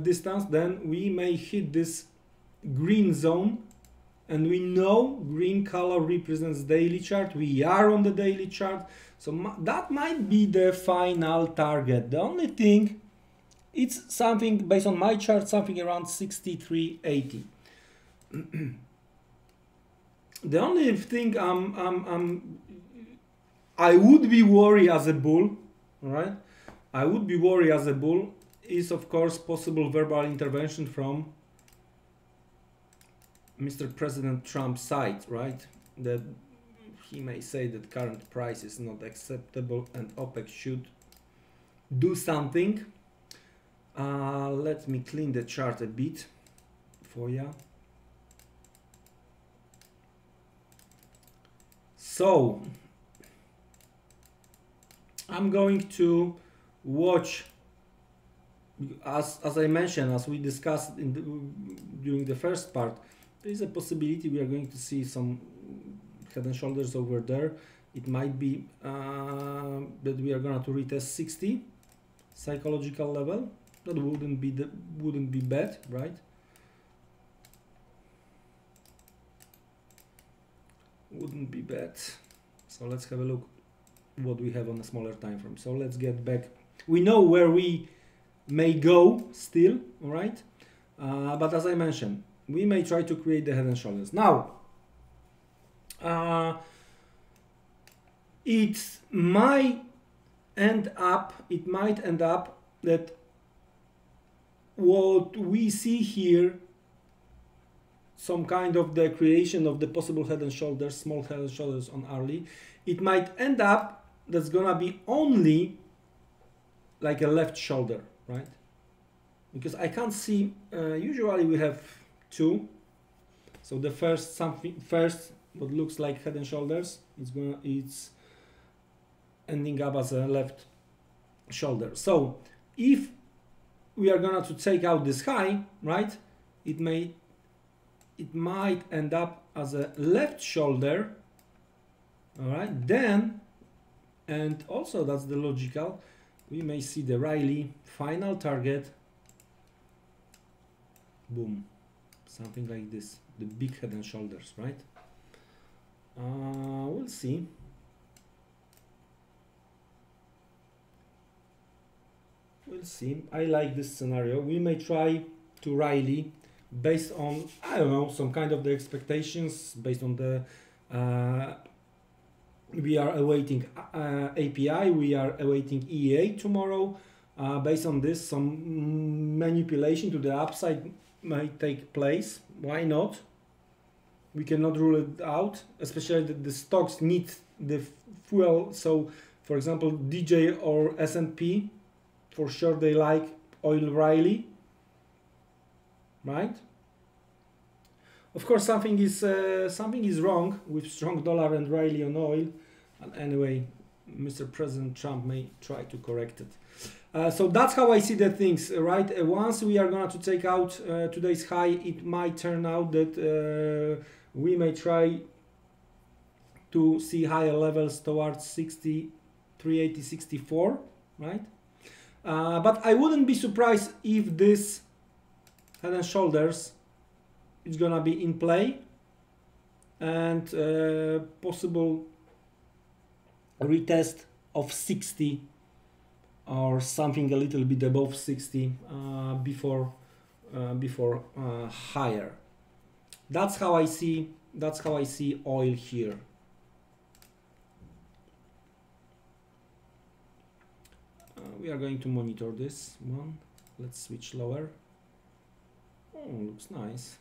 distance, then we may hit this green zone, and we know green color represents daily chart. We are on the daily chart, so that might be the final target. The only thing, it's something based on my chart, something around 63.80. The only thing I would be worried as a bull, right? I would be worried as a bull is, of course, possible verbal intervention from Mr. President Trump's side, right? That he may say that current price is not acceptable and OPEC should do something. Let me clean the chart a bit for you. So I'm going to watch, as I mentioned, as we discussed during the first part, there is a possibility we are going to see some head and shoulders over there. It might be that we are going to retest 60 psychological level. That wouldn't be bad, right? Wouldn't be bad. So let's have a look what we have on a smaller time frame. So let's get back. We know where we may go still, all right? But as I mentioned, we may try to create the head and shoulders. Now, it might end up that what we see here, some kind of the creation of the possible head and shoulders, small head and shoulders on early, it might end up that's gonna be only like a left shoulder, right? Because I can't see, usually we have two. So the first what looks like head and shoulders, it's ending up as a left shoulder. So if we are gonna to take out this high, right, it might end up as a left shoulder, all right, then, and also that's the logical, we may see the Riley final target, boom, something like this, the big head and shoulders, right? We'll see. We'll see. I like this scenario. We may try to Riley based on, I don't know, some kind of the expectations, based on the we are awaiting API, we are awaiting EA tomorrow. Based on this, some manipulation to the upside might take place. Why not? We cannot rule it out, especially that the stocks need the fuel. So, for example, DJ or S&P, for sure they like oil Riley, right? Of course, something is wrong with strong dollar and Riley on oil. And anyway, Mr. President Trump may try to correct it. So that's how I see the things, right? Once we are going to take out today's high, it might turn out that we may try to see higher levels towards 6380, 64, right? But I wouldn't be surprised if this head and shoulders is gonna be in play, and possible retest of 60 or something a little bit above 60 before higher. That's how I see oil here. We are going to monitor this one. Let's switch lower. Oh, looks nice.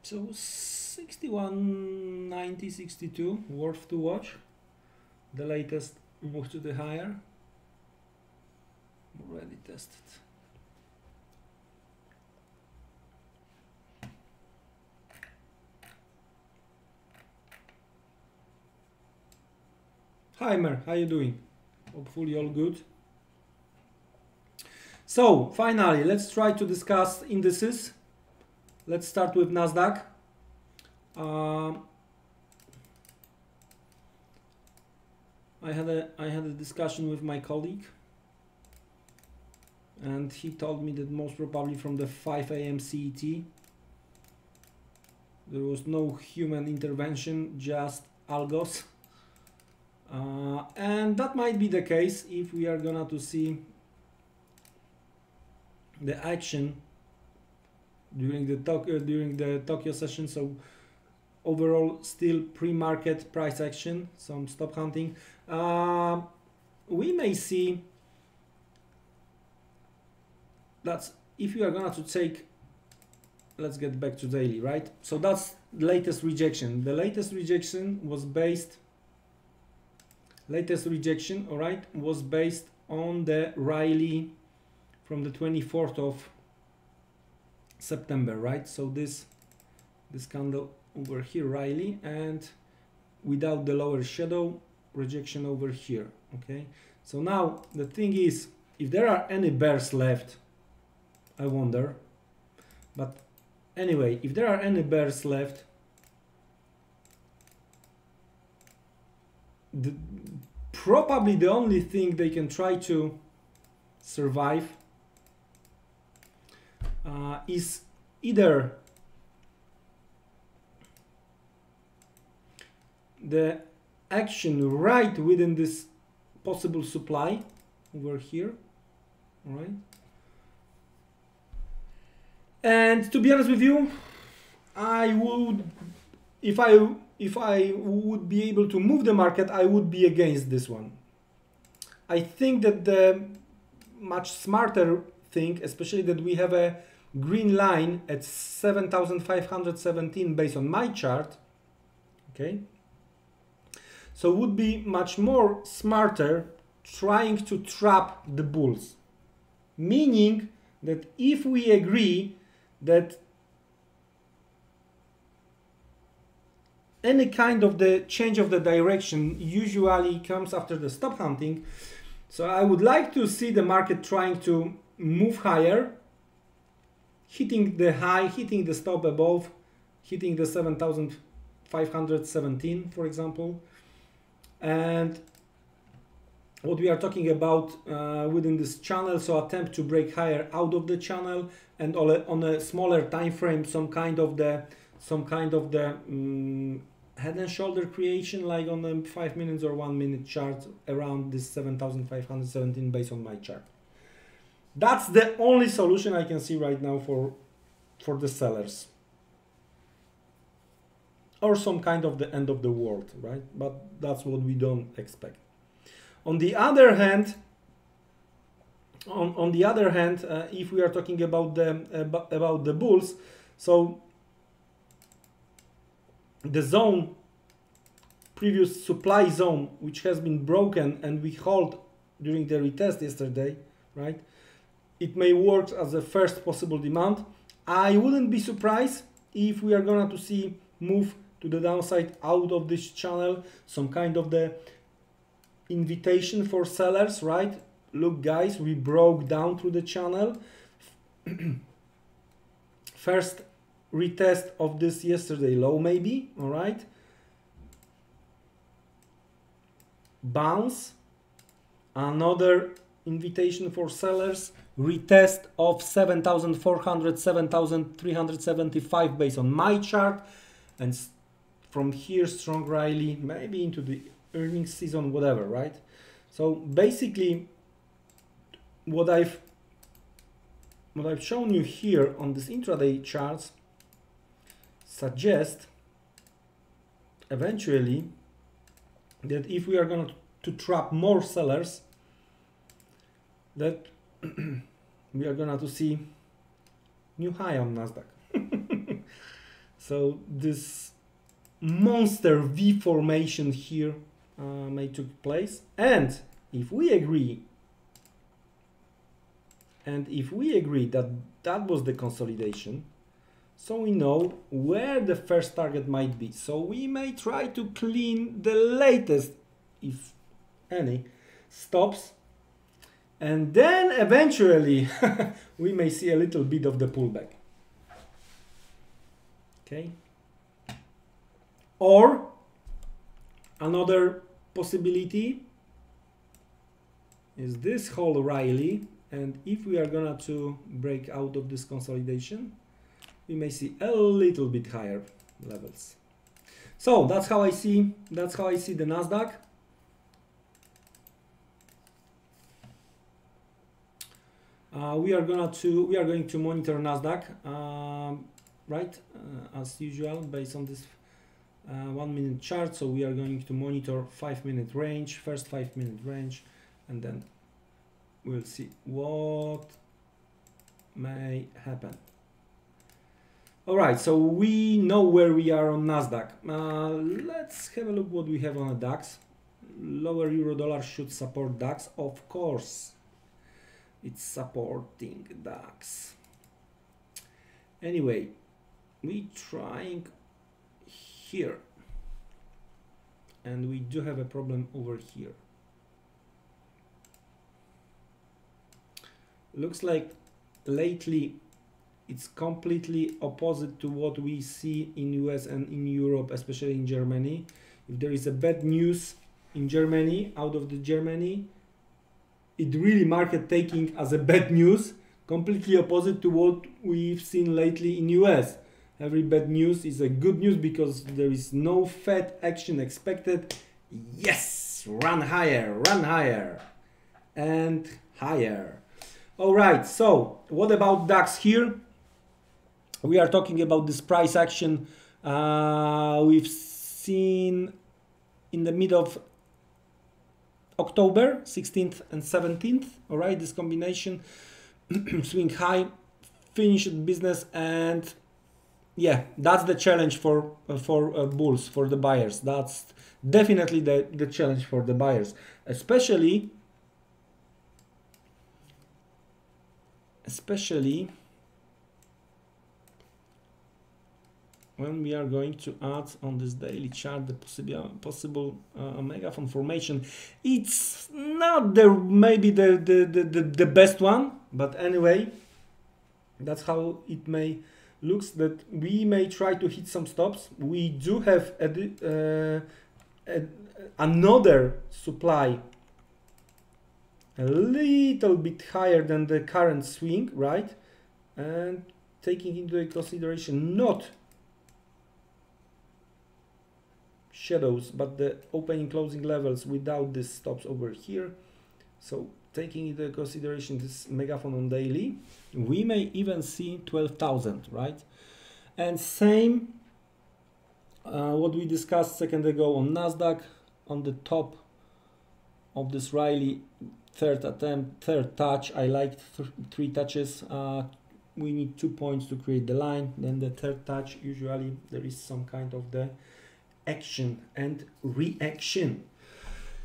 So 61.90, 62, worth to watch. The latest move to the higher. Already tested. Hi Mer, how you doing? Hopefully all good. So finally, let's try to discuss indices. Let's start with Nasdaq. I had a discussion with my colleague, and he told me that most probably from the 5 a.m. CET there was no human intervention, just algos, and that might be the case if we are gonna to see the action during the Tokyo session. So overall still pre-market price action, some stop hunting. We may see that's if you are gonna to take, let's get back to daily, right? So that's the latest rejection. The latest rejection was based, all right, was based on the rally from the 24th of September, right? So this candle over here, rally, and without the lower shadow, rejection over here. Okay, so now the thing is, if there are any bears left, I wonder, but anyway, if there are any bears left, probably the only thing they can try to survive is either the action right within this possible supply over here, all right? And to be honest with you, I would, if I would be able to move the market, I would be against this one. I think that the much smarter thing, especially that we have a green line at 7,517 based on my chart, okay? So would be much more smarter trying to trap the bulls. Meaning that if we agree that any kind of the change of the direction usually comes after the stop hunting, so I would like to see the market trying to move higher, hitting the high, hitting the stop above, hitting the 7,517, for example. And what we are talking about within this channel, so attempt to break higher out of the channel, and on a smaller time frame, some kind of the head and shoulder creation, like on a 5 minutes or 1 minute chart around this 7,517 based on my chart. That's the only solution I can see right now for the sellers, or some kind of the end of the world, right? But that's what we don't expect. On the other hand, if we are talking about the bulls, so the zone, previous supply zone, which has been broken and we hold during the retest yesterday, right? It may work as a first possible demand. I wouldn't be surprised if we are going to see move to the downside out of this channel, some kind of the invitation for sellers, right? Look guys, we broke down through the channel. First retest of this yesterday low, maybe, all right? Bounce, another invitation for sellers, retest of 7,400, 7,375 based on my chart, and from here strong rally, maybe into the earnings season, whatever, right? So basically what I've shown you here on this intraday charts suggest eventually that if we are going to trap more sellers, that we are going to see new high on Nasdaq. So this monster V formation here may took place, and if we agree that that was the consolidation, so we know where the first target might be. So we may try to clean the latest, if any, stops, and then eventually we may see a little bit of the pullback. Okay. Or another possibility is this whole rally, and if we are gonna to break out of this consolidation, we may see a little bit higher levels. So that's how I see the Nasdaq. We are going to monitor Nasdaq, right, as usual, based on this 1 minute chart. So we are going to monitor 5-minute range, first 5-minute range, and then we'll see what may happen. All right, so we know where we are on Nasdaq. Let's have a look what we have on a DAX. Lower euro dollar should support DAX, of course. It's supporting DAX. Anyway, we trying here, and we do have a problem over here. Looks like lately it's completely opposite to what we see in US and in Europe, especially in Germany. If there is a bad news in Germany, out of the Germany, it really market taking as a bad news, completely opposite to what we've seen lately in US. Every bad news is a good news because there is no Fed action expected. Yes, run higher and higher. All right, so what about DAX here? We are talking about this price action we've seen in the mid of October, 16th and 17th. All right, this combination swing high, finished business, and yeah, that's the challenge for bulls, for the buyers. That's definitely the challenge for the buyers, especially when we are going to add on this daily chart the possible megaphone formation. It's not maybe the best one, but anyway, that's how it may looks, that we may try to hit some stops. We do have another supply a little bit higher than the current swing, right? And taking into consideration not shadows but the opening closing levels without these stops over here. So taking into consideration this megaphone on daily, we may even see 12,000, right? And same what we discussed a second ago on Nasdaq, on the top of this rally, third attempt, third touch. I like 3 touches. We need 2 points to create the line. Then the third touch, usually there is some kind of the action and reaction.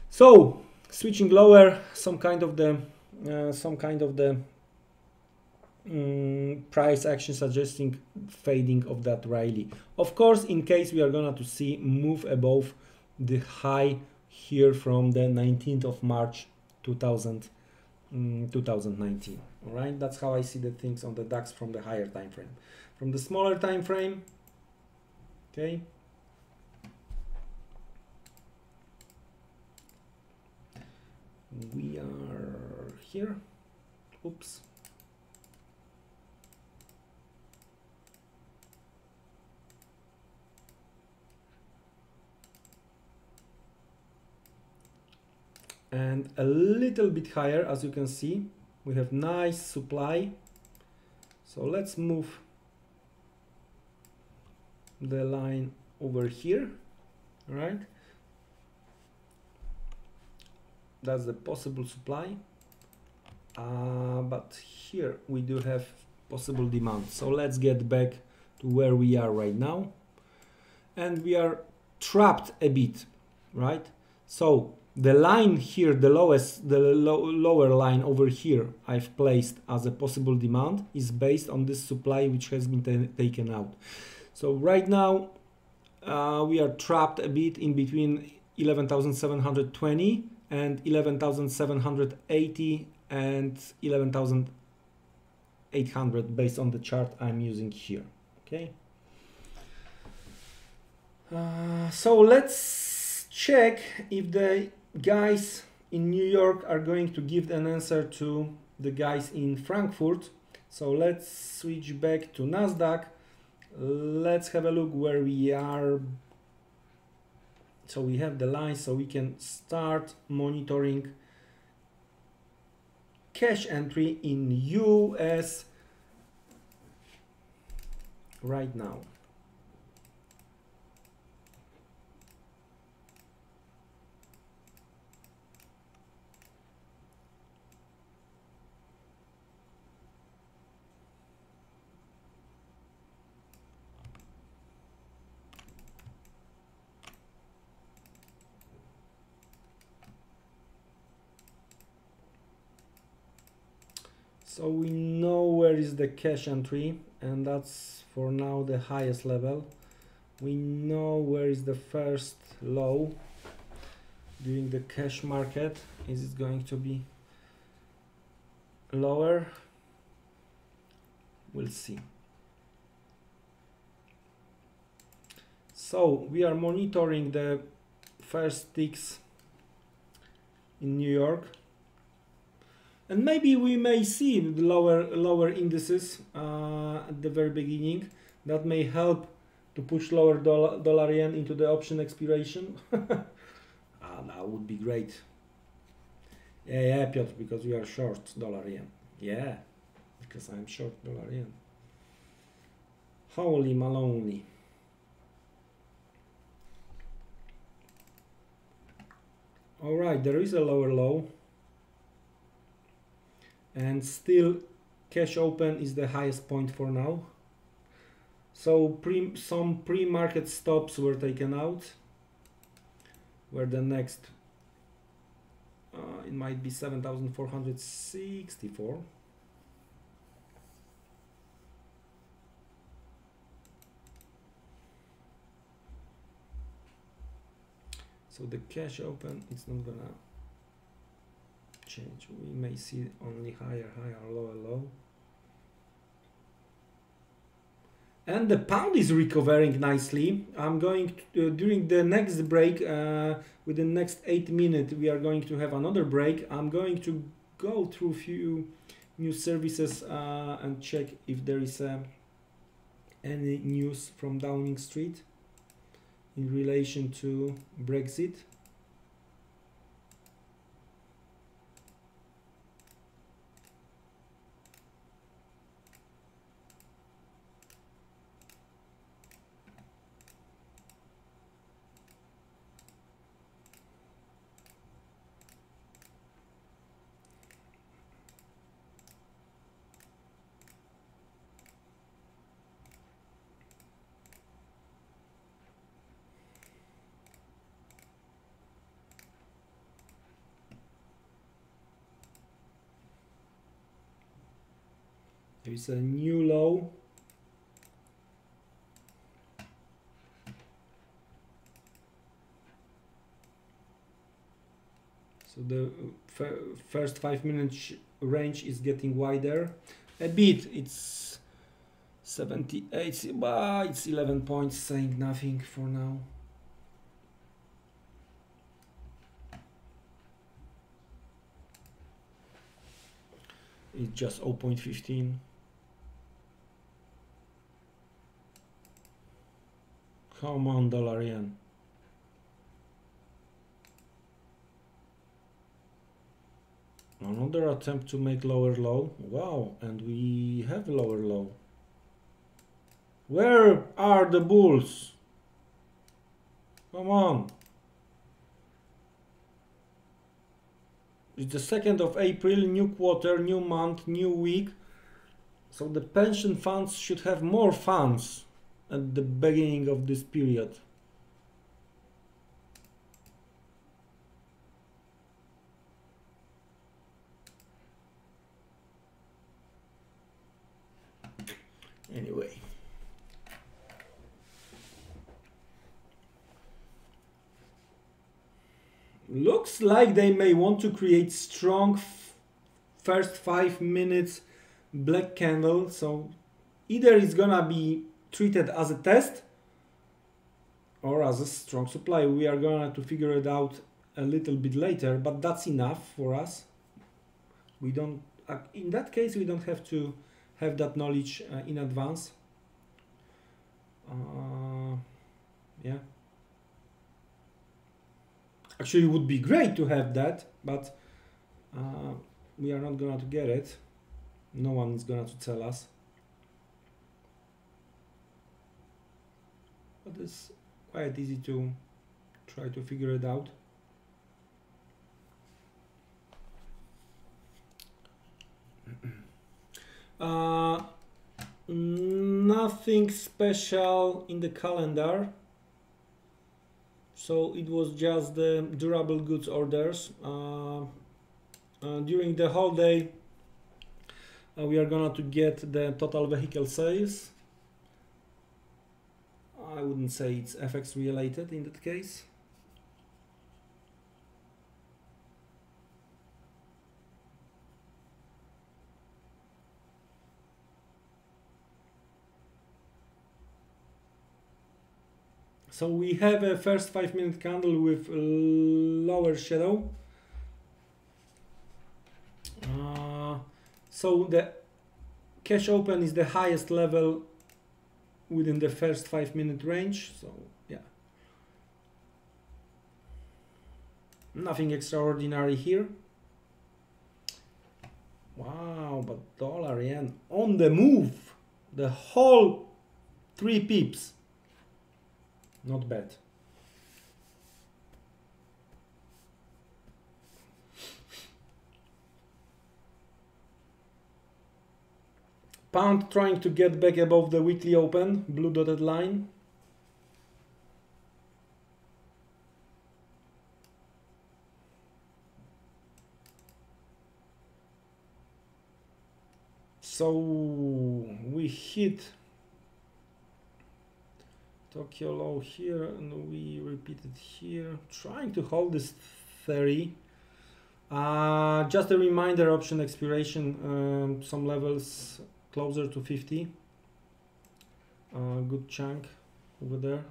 So switching lower, some kind of the price action suggesting fading of that rally. Of course, in case we are gonna to see move above the high here from the 19th of March 2019. All right, that's how I see the things on the DAX from the higher time frame. From the smaller time frame, okay, we are here. Oops. And a little bit higher, as you can see, we have nice supply. So let's move the line over here. All right, that's the possible supply, but here we do have possible demand. So let's get back to where we are right now, and we are trapped a bit, right? So the line here, the lower line over here, I've placed as a possible demand, is based on this supply which has been taken out. So right now we are trapped a bit in between 11,720 and 11,780 and 11,800 based on the chart I'm using here. Okay. So let's check if the guys in New York are going to give an answer to the guys in Frankfurt. So let's switch back to Nasdaq. Let's have a look where we are. So we have the line, so we can start monitoring cash entry in US right now. So we know where is the cash entry, and that's for now the highest level. We know where is the first low during the cash market. Is it going to be lower? We'll see. So we are monitoring the first ticks in New York, and maybe we may see the lower indices at the very beginning. That may help to push lower dollar yen into the option expiration. That would be great. Yeah, Piotr, because we are short dollar yen. Yeah, because I'm short dollar yen. Holy maloney. All right, there is a lower low, and still cash open is the highest point for now. So some pre-market stops were taken out, where the next it might be 7,464. So the cash open, it's not gonna change. We may see only higher, lower, low. And the pound is recovering nicely. I'm going to, during the next break, within the next 8 minutes, we are going to have another break. I'm going to go through a few new services and check if there is any news from Downing Street in relation to Brexit. There is a new low. So the first 5 minute range is getting wider a bit. It's 78, but it's 11 points, saying nothing for now. It's just 0.15. Come on, dollar yen. Another attempt to make lower low. Wow, and we have lower low. Where are the bulls? Come on. It's the 2nd of April, new quarter, new month, new week. So the pension funds should have more funds at the beginning of this period. Anyway. Looks like they may want to create strong first 5 minutes black candle. So either it's gonna be treated as a test or as a strong supply. We are gonna have to figure it out a little bit later, but that's enough for us. We don't, in that case, we don't have to have that knowledge in advance. Yeah. Actually, it would be great to have that, but we are not gonna to get it. No one is gonna to tell us. But it's quite easy to try to figure it out. Nothing special in the calendar. So it was just the durable goods orders. During the whole day, We are gonna to get the total vehicle sales. I wouldn't say it's FX related in that case. So we have a first 5-minute candle with lower shadow. So the cash open is the highest level within the first 5-minute range. So yeah, nothing extraordinary here. Wow, but dollar yen on the move, the whole 3 pips. Not bad. Pound trying to get back above the weekly open, blue dotted line. So we hit Tokyo low here and we repeat it here, trying to hold this 30. Just a reminder, option expiration, some levels closer to 50. Good chunk over there.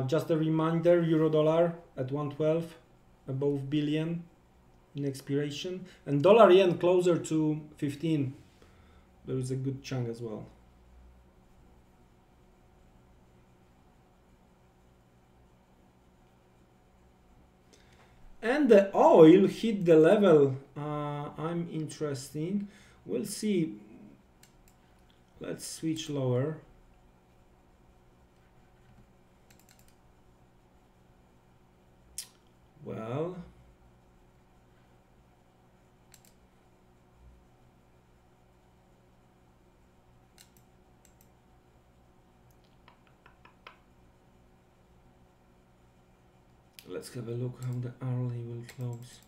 Just a reminder, euro dollar at 112, above billion in expiration, and dollar yen closer to 15. There is a good chunk as well. And the oil hit the level I'm interested. We'll see. Let's switch lower. Well, let's have a look how the hourly will close.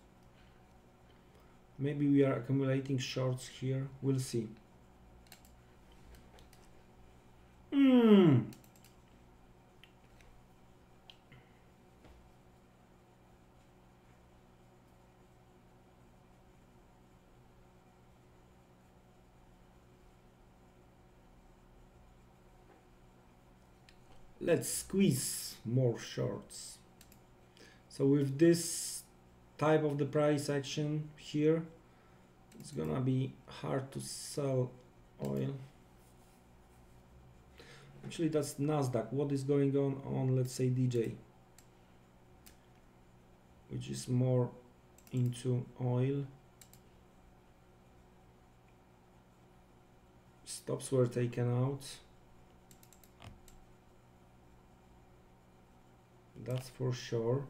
Maybe we are accumulating shorts here. We'll see. Let's squeeze more shorts. So with this type of the price action here, it's gonna be hard to sell oil. Actually, that's Nasdaq. What is going on, let's say DJ, which is more into oil. Stops were taken out. That's for sure.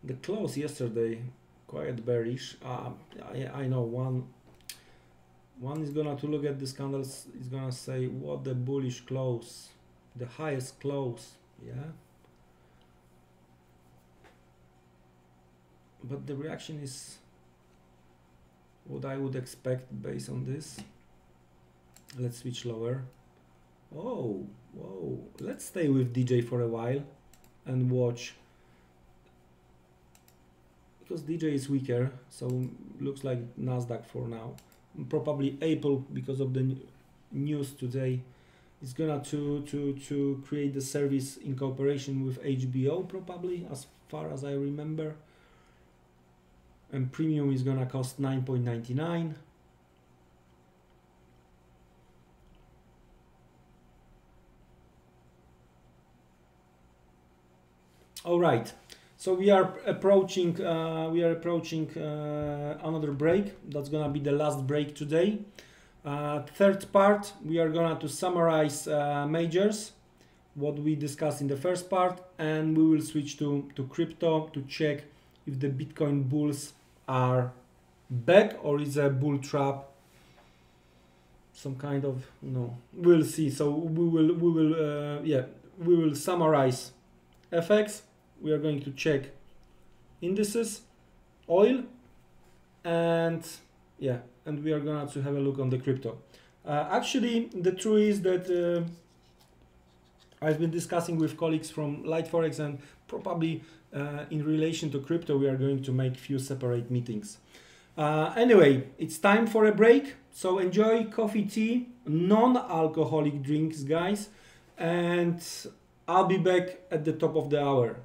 The close yesterday, quite bearish. I know one is gonna to look at these candles, is gonna say what the bullish close, the highest close, yeah. But the reaction is what I would expect based on this. Let's switch lower. Oh, whoa! Let's stay with DJ for a while and watch. Because DJ is weaker, so looks like Nasdaq for now. Probably Apple, because of the news today, is gonna to create the service in cooperation with HBO, probably, as far as I remember. And premium is gonna cost 9.99. All right. So we are approaching another break. That's gonna be the last break today. Third part, we are gonna to summarize majors, what we discussed in the first part, and we will switch to crypto to check if the Bitcoin bulls are back or is a bull trap. Some kind of, we'll see. So we will summarize FX. We are going to check indices, oil, and Yeah, and we are gonna to have a look on the crypto. Actually, the truth is that I've been discussing with colleagues from Light Forex, and probably in relation to crypto, we are going to make few separate meetings. Anyway, it's time for a break. So enjoy coffee, tea, non-alcoholic drinks, guys. And I'll be back at the top of the hour.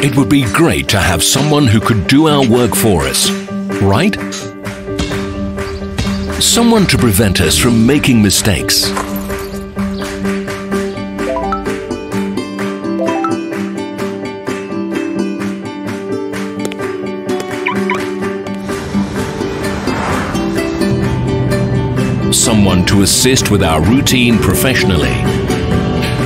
It would be great to have someone who could do our work for us, right? Someone to prevent us from making mistakes. Someone to assist with our routine professionally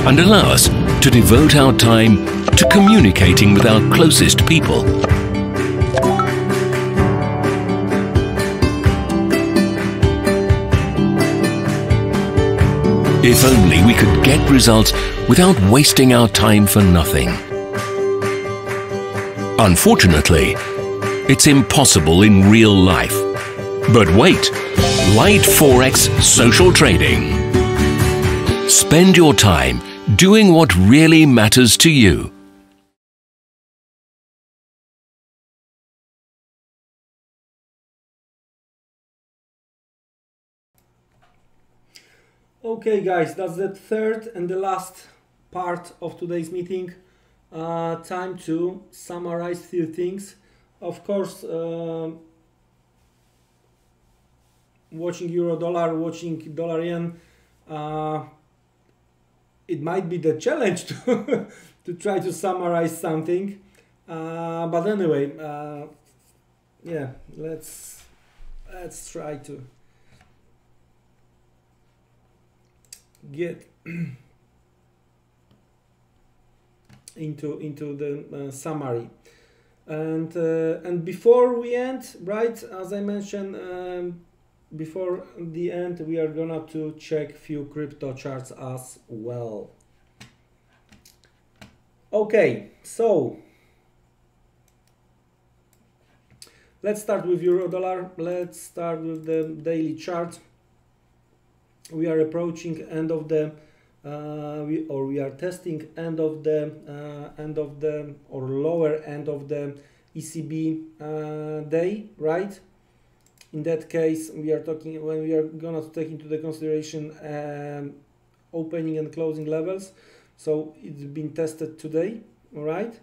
and allow us to devote our time to communicating with our closest people. If only we could get results without wasting our time for nothing. Unfortunately, it's impossible in real life. But wait, Light Forex social trading. Spend your time doing what really matters to you. Okay guys, that's the third and the last part of today's meeting. Time to summarize few things. Of course, watching euro dollar, watching dollar yen, it might be the challenge to to try to summarize something, but anyway, yeah, let's try to get into the summary. And before we end, right, as I mentioned, before the end, we are gonna to check few crypto charts as well. Okay, so let's start with euro dollar. Let's start with the daily chart. We are approaching end of the we are testing end of the or lower end of the ECB day, right? In that case, we are talking, when we are gonna take into the consideration opening and closing levels. So it's been tested today, all right?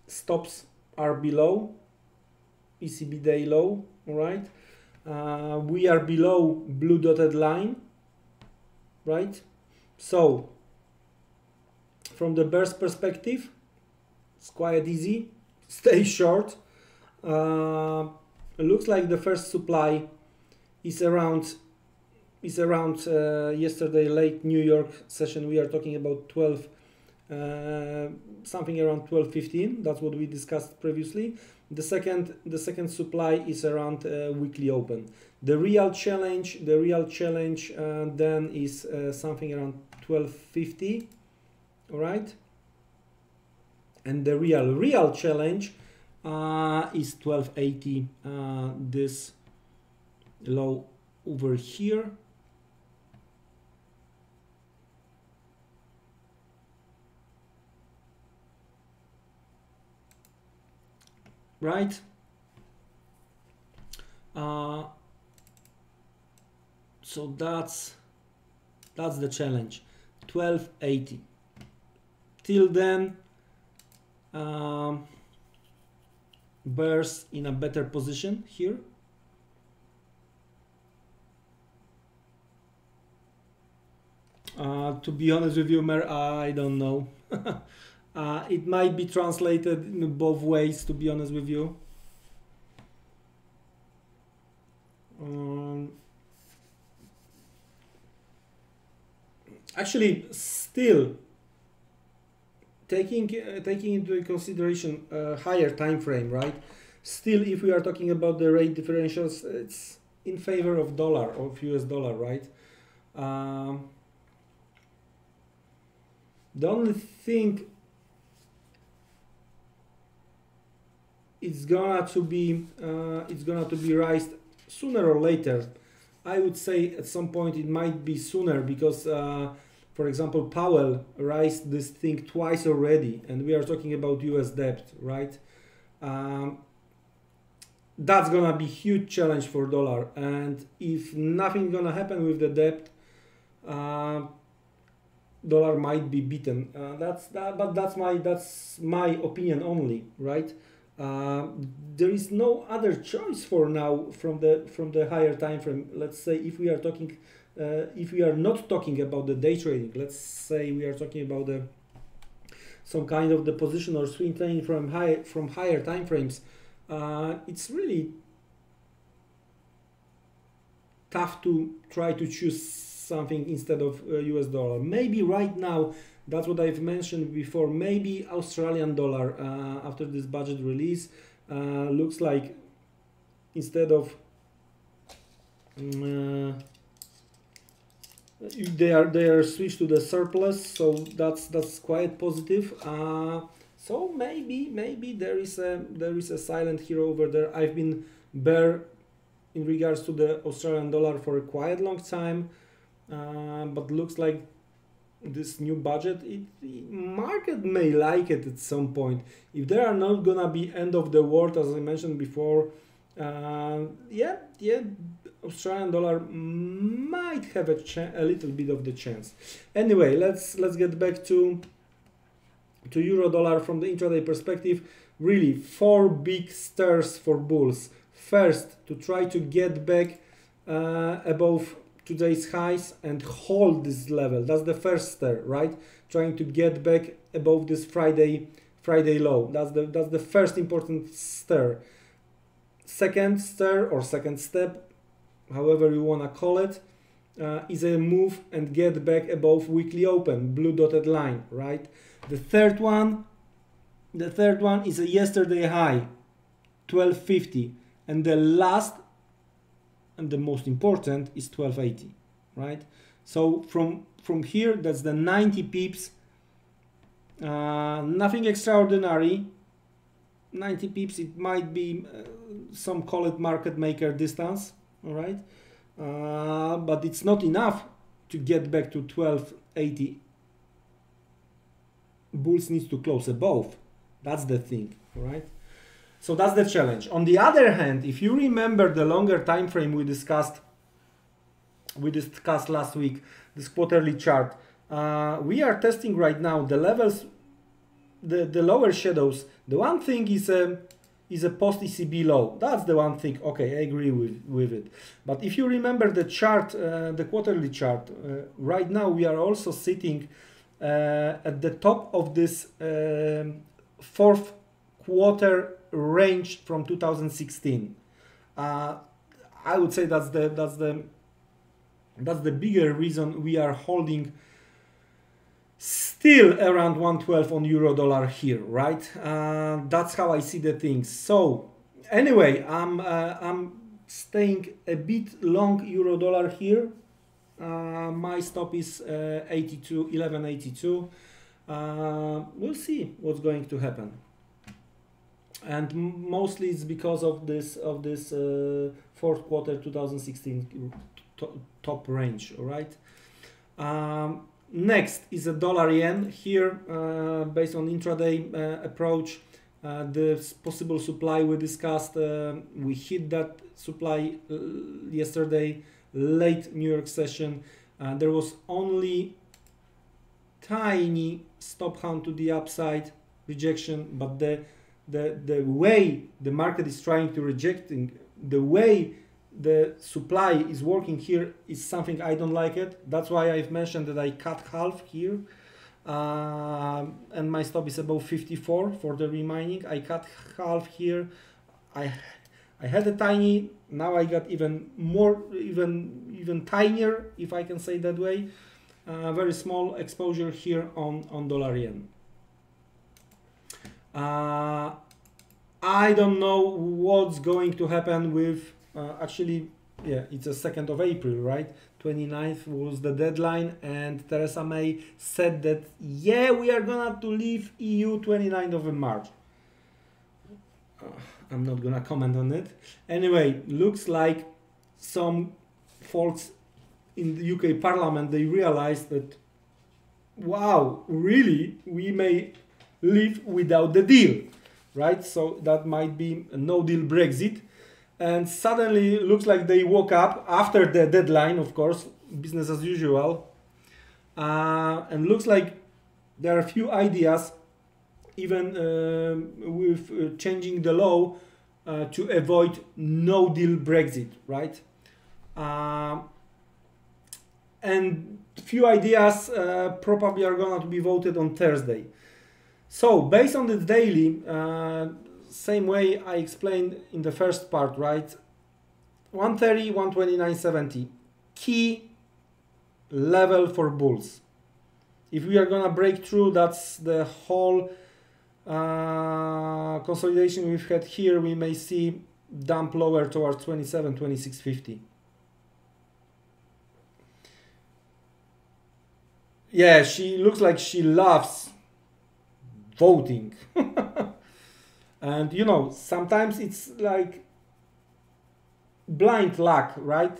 Stops are below ECB day low, all right? We are below blue dotted line, right? So from the bear's perspective, it's quite easy. Stay short. It looks like the first supply is around yesterday late New York session. We are talking about 12 something around 12.15. That's what we discussed previously. The second supply is around weekly open. The real challenge then is something around 12.50, all right? And the real challenge is 12.80, this low over here. Right? So that's the challenge, 12.80. Till then, bears in a better position here. To be honest with you, Mer, I don't know. It might be translated in both ways, to be honest with you. Actually, still taking into consideration a higher time frame, right? Still, if we are talking about the rate differentials, it's in favor of dollar, of US dollar, right? The only thing, it's gonna to be raised sooner or later. I would say at some point it might be sooner, because for example, Powell raised this thing twice already, and we are talking about US debt, right? That's gonna be huge challenge for dollar, and if nothing gonna happen with the debt, dollar might be beaten. But that's my opinion only, right? There is no other choice for now from the higher time frame. Let's say if we are talking, if we are not talking about the day trading, let's say we are talking about some kind of the position or swing trading from higher time frames. It's really tough to try to choose something instead of US dollar. Maybe right now, that's what I've mentioned before, maybe Australian dollar after this budget release looks like instead of they are switched to the surplus, so that's quite positive. So maybe there is a silent hero over there. I've been bear in regards to the Australian dollar for a quite long time, but looks like this new budget, market may like it at some point. If there are not gonna be end of the world, as I mentioned before, yeah, Australian dollar might have a little bit of the chance. Anyway, let's get back to euro dollar from the intraday perspective. Really, 4 big stirs for bulls. First, to try to get back above today's highs and hold this level. That's the first stir, right? Trying to get back above this Friday low. That's the first important stir. Second stir or second step, however you wanna call it, is a move and get back above weekly open, blue dotted line, right? The third one is a yesterday high, 1250, and the last and the most important is 1280, right? So from here, that's the 90 pips, nothing extraordinary. 90 pips, it might be some call it market maker distance, all right? But it's not enough to get back to 1280. Bulls needs to close above. That's the thing, right? So that's the challenge. On the other hand, if you remember the longer time frame we discussed last week, this quarterly chart, we are testing right now the levels, the lower shadows. The one thing is a post ECB low. That's the one thing. Okay, I agree with it. But if you remember the chart, the quarterly chart, right now we are also sitting at the top of this fourth quarter range from 2016. I would say that's the bigger reason we are holding still around 112 on euro dollar here, right? That's how I see the things. So anyway, I'm staying a bit long euro dollar here. My stop is 1182. We'll see what's going to happen. And mostly it's because of this fourth quarter 2016 top range, all right? Next is a dollar yen here, based on intraday approach. The possible supply we discussed, we hit that supply yesterday, late New York session. There was only tiny stop hunt to the upside rejection, but the way the market is trying to rejecting, the way the supply is working here is something I don't like it. That's why I've mentioned that I cut half here, and my stop is above 54 for the remaining. I cut half here. I had a tiny, now I got even more, even tinier, if I can say that way. Very small exposure here on dollar yen. I don't know what's going to happen with, actually, yeah, it's a 2nd of April, right? 29th was the deadline, and Theresa May said that, yeah, we are gonna to leave EU 29th of March. I'm not gonna comment on it. Anyway, looks like some folks in the UK Parliament, they realized that, wow, really, we may live without the deal, right? So that might be a no deal Brexit. And suddenly looks like they woke up after the deadline, of course, business as usual. and looks like there are a few ideas even with changing the law to avoid no deal Brexit, right? And few ideas probably are going to be voted on Thursday. So based on the daily, same way I explained in the first part, right? 130, 129.70, key level for bulls. If we are gonna break through, that's the whole consolidation we've had here. We may see dump lower towards 27, 26.50. Yeah, she looks like she loves voting. And you know, sometimes it's like blind luck, right?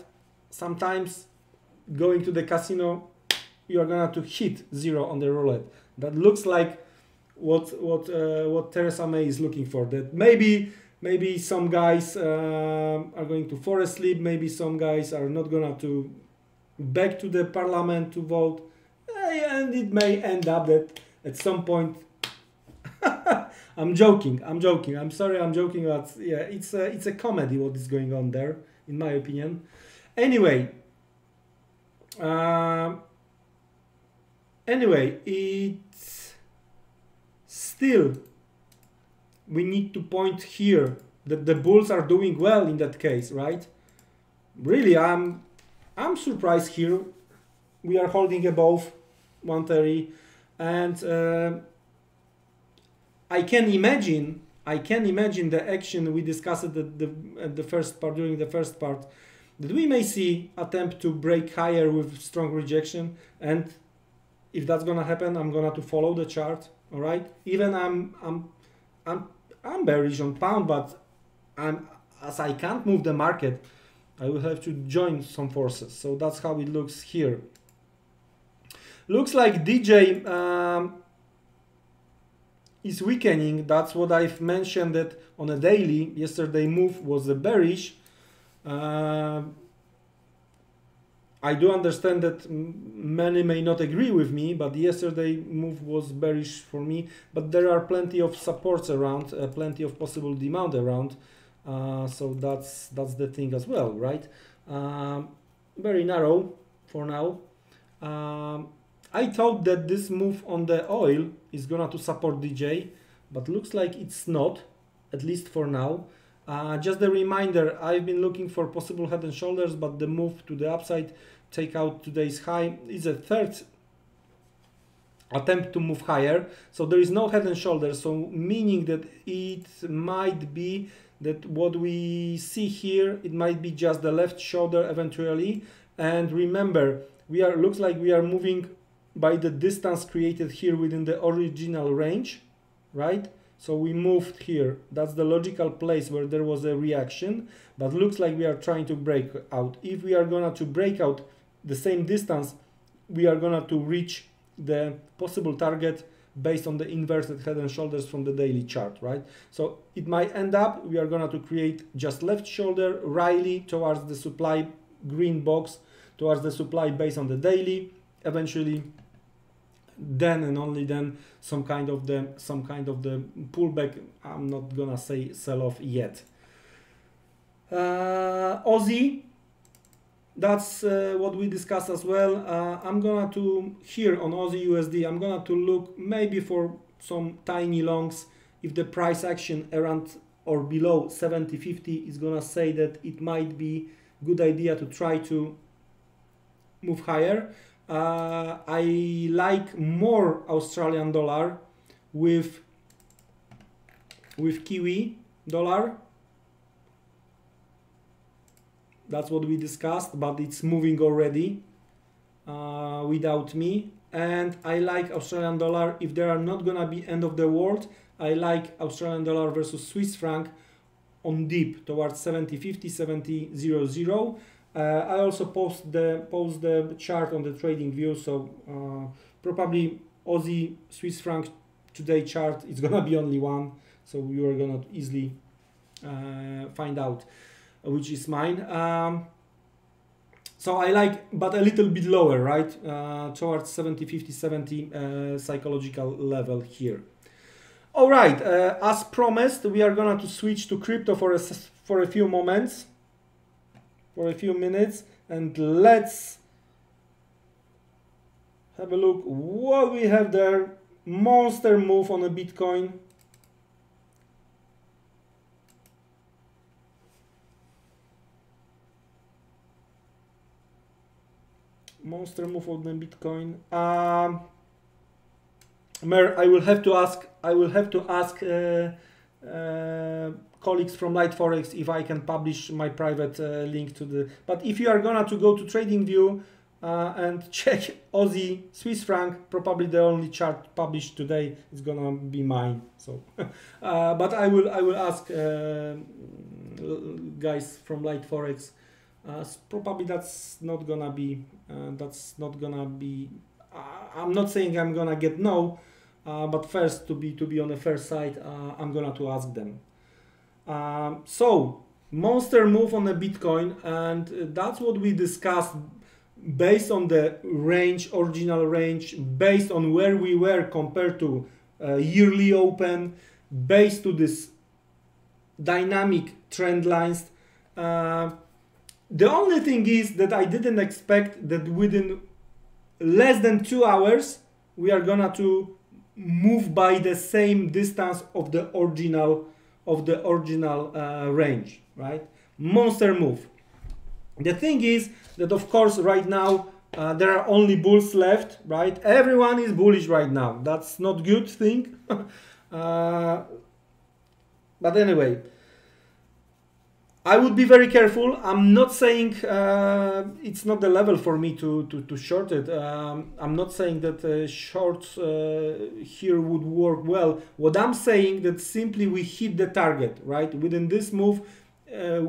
Sometimes going to the casino, you are gonna to hit 0 on the roulette. That looks like what Theresa May is looking for. That maybe some guys are going to fall asleep. Maybe some guys are not gonna to back to the parliament to vote, and it may end up that at some point. I'm joking. I'm sorry, I'm joking. But yeah, it's a comedy what is going on there, in my opinion. Anyway, it's still, we need to point here that the bulls are doing well in that case, right? Really, I'm surprised here. We are holding above 130, and I can imagine the action we discussed at the first part, during the first part, that we may see attempt to break higher with strong rejection, and if that's gonna happen, I'm gonna to follow the chart. All right, even I'm bearish on pound, but as I can't move the market, I will have to join some forces. So that's how it looks here. Looks like DJ is weakening. That's what I've mentioned, that on a daily, yesterday move was a bearish. I do understand that many may not agree with me, but yesterday move was bearish for me. But there are plenty of supports around, plenty of possible demand around. So that's the thing as well, right? Very narrow for now. I thought that this move on the oil is gonna to support DJ, but looks like it's not, at least for now. Just a reminder, I've been looking for possible head and shoulders, but the move to the upside, take out today's high, is a third attempt to move higher. So there is no head and shoulders, so meaning that it might be that what we see here, it might be just the left shoulder eventually. And remember, looks like we are moving by the distance created here within the original range, right? So we moved here. That's the logical place where there was a reaction, but looks like we are trying to break out. If we are gonna to break out the same distance, we are gonna to reach the possible target based on the inverted head and shoulders from the daily chart, right? So it might end up, we are gonna to create just left shoulder, rally towards the supply green box, towards the supply based on the daily, eventually then and only then some kind of the pullback. I'm not gonna say sell off yet. Aussie, that's what we discussed as well. I'm gonna to here on Aussie USD, I'm gonna to look maybe for some tiny longs. If the price action around or below 70.50 is gonna say that it might be good idea to try to move higher. I like more Australian dollar with Kiwi dollar. That's what we discussed, but it's moving already without me. And I like Australian dollar. If there are not gonna be end of the world, I like Australian dollar versus Swiss franc on dip towards 70.50, 70.00. I also post the chart on the trading view, so probably Aussie Swiss franc today chart is gonna be only one, so you are gonna easily find out which is mine. So I like, but a little bit lower, right? Towards 70, 50, 70 psychological level here. All right, as promised, we are gonna to switch to crypto for a few moments, for a few minutes, and let's have a look what we have there. Monster move on a Bitcoin. Monster move on the Bitcoin. Mer, I will have to ask colleagues from Light Forex if I can publish my private link to the. But if you are gonna to go to TradingView and check Aussie Swiss franc, probably the only chart published today is gonna be mine. So, but I will ask guys from Light Forex. Probably that's not gonna be. I'm not saying I'm gonna get no, but first to be on the first side, I'm gonna to ask them. So monster move on the Bitcoin, and that's what we discussed based on the range, original range, based on where we were compared to yearly open, based to this dynamic trend lines. The only thing is that I didn't expect that within less than 2 hours we are gonna to move by the same distance of the original range, right? Monster move. The thing is that of course right now there are only bulls left, right? Everyone is bullish right now. That's not good thing. But anyway, I would be very careful. I'm not saying it's not the level for me to short it. I'm not saying that shorts here would work well. What I'm saying that simply we hit the target, right? Within this move,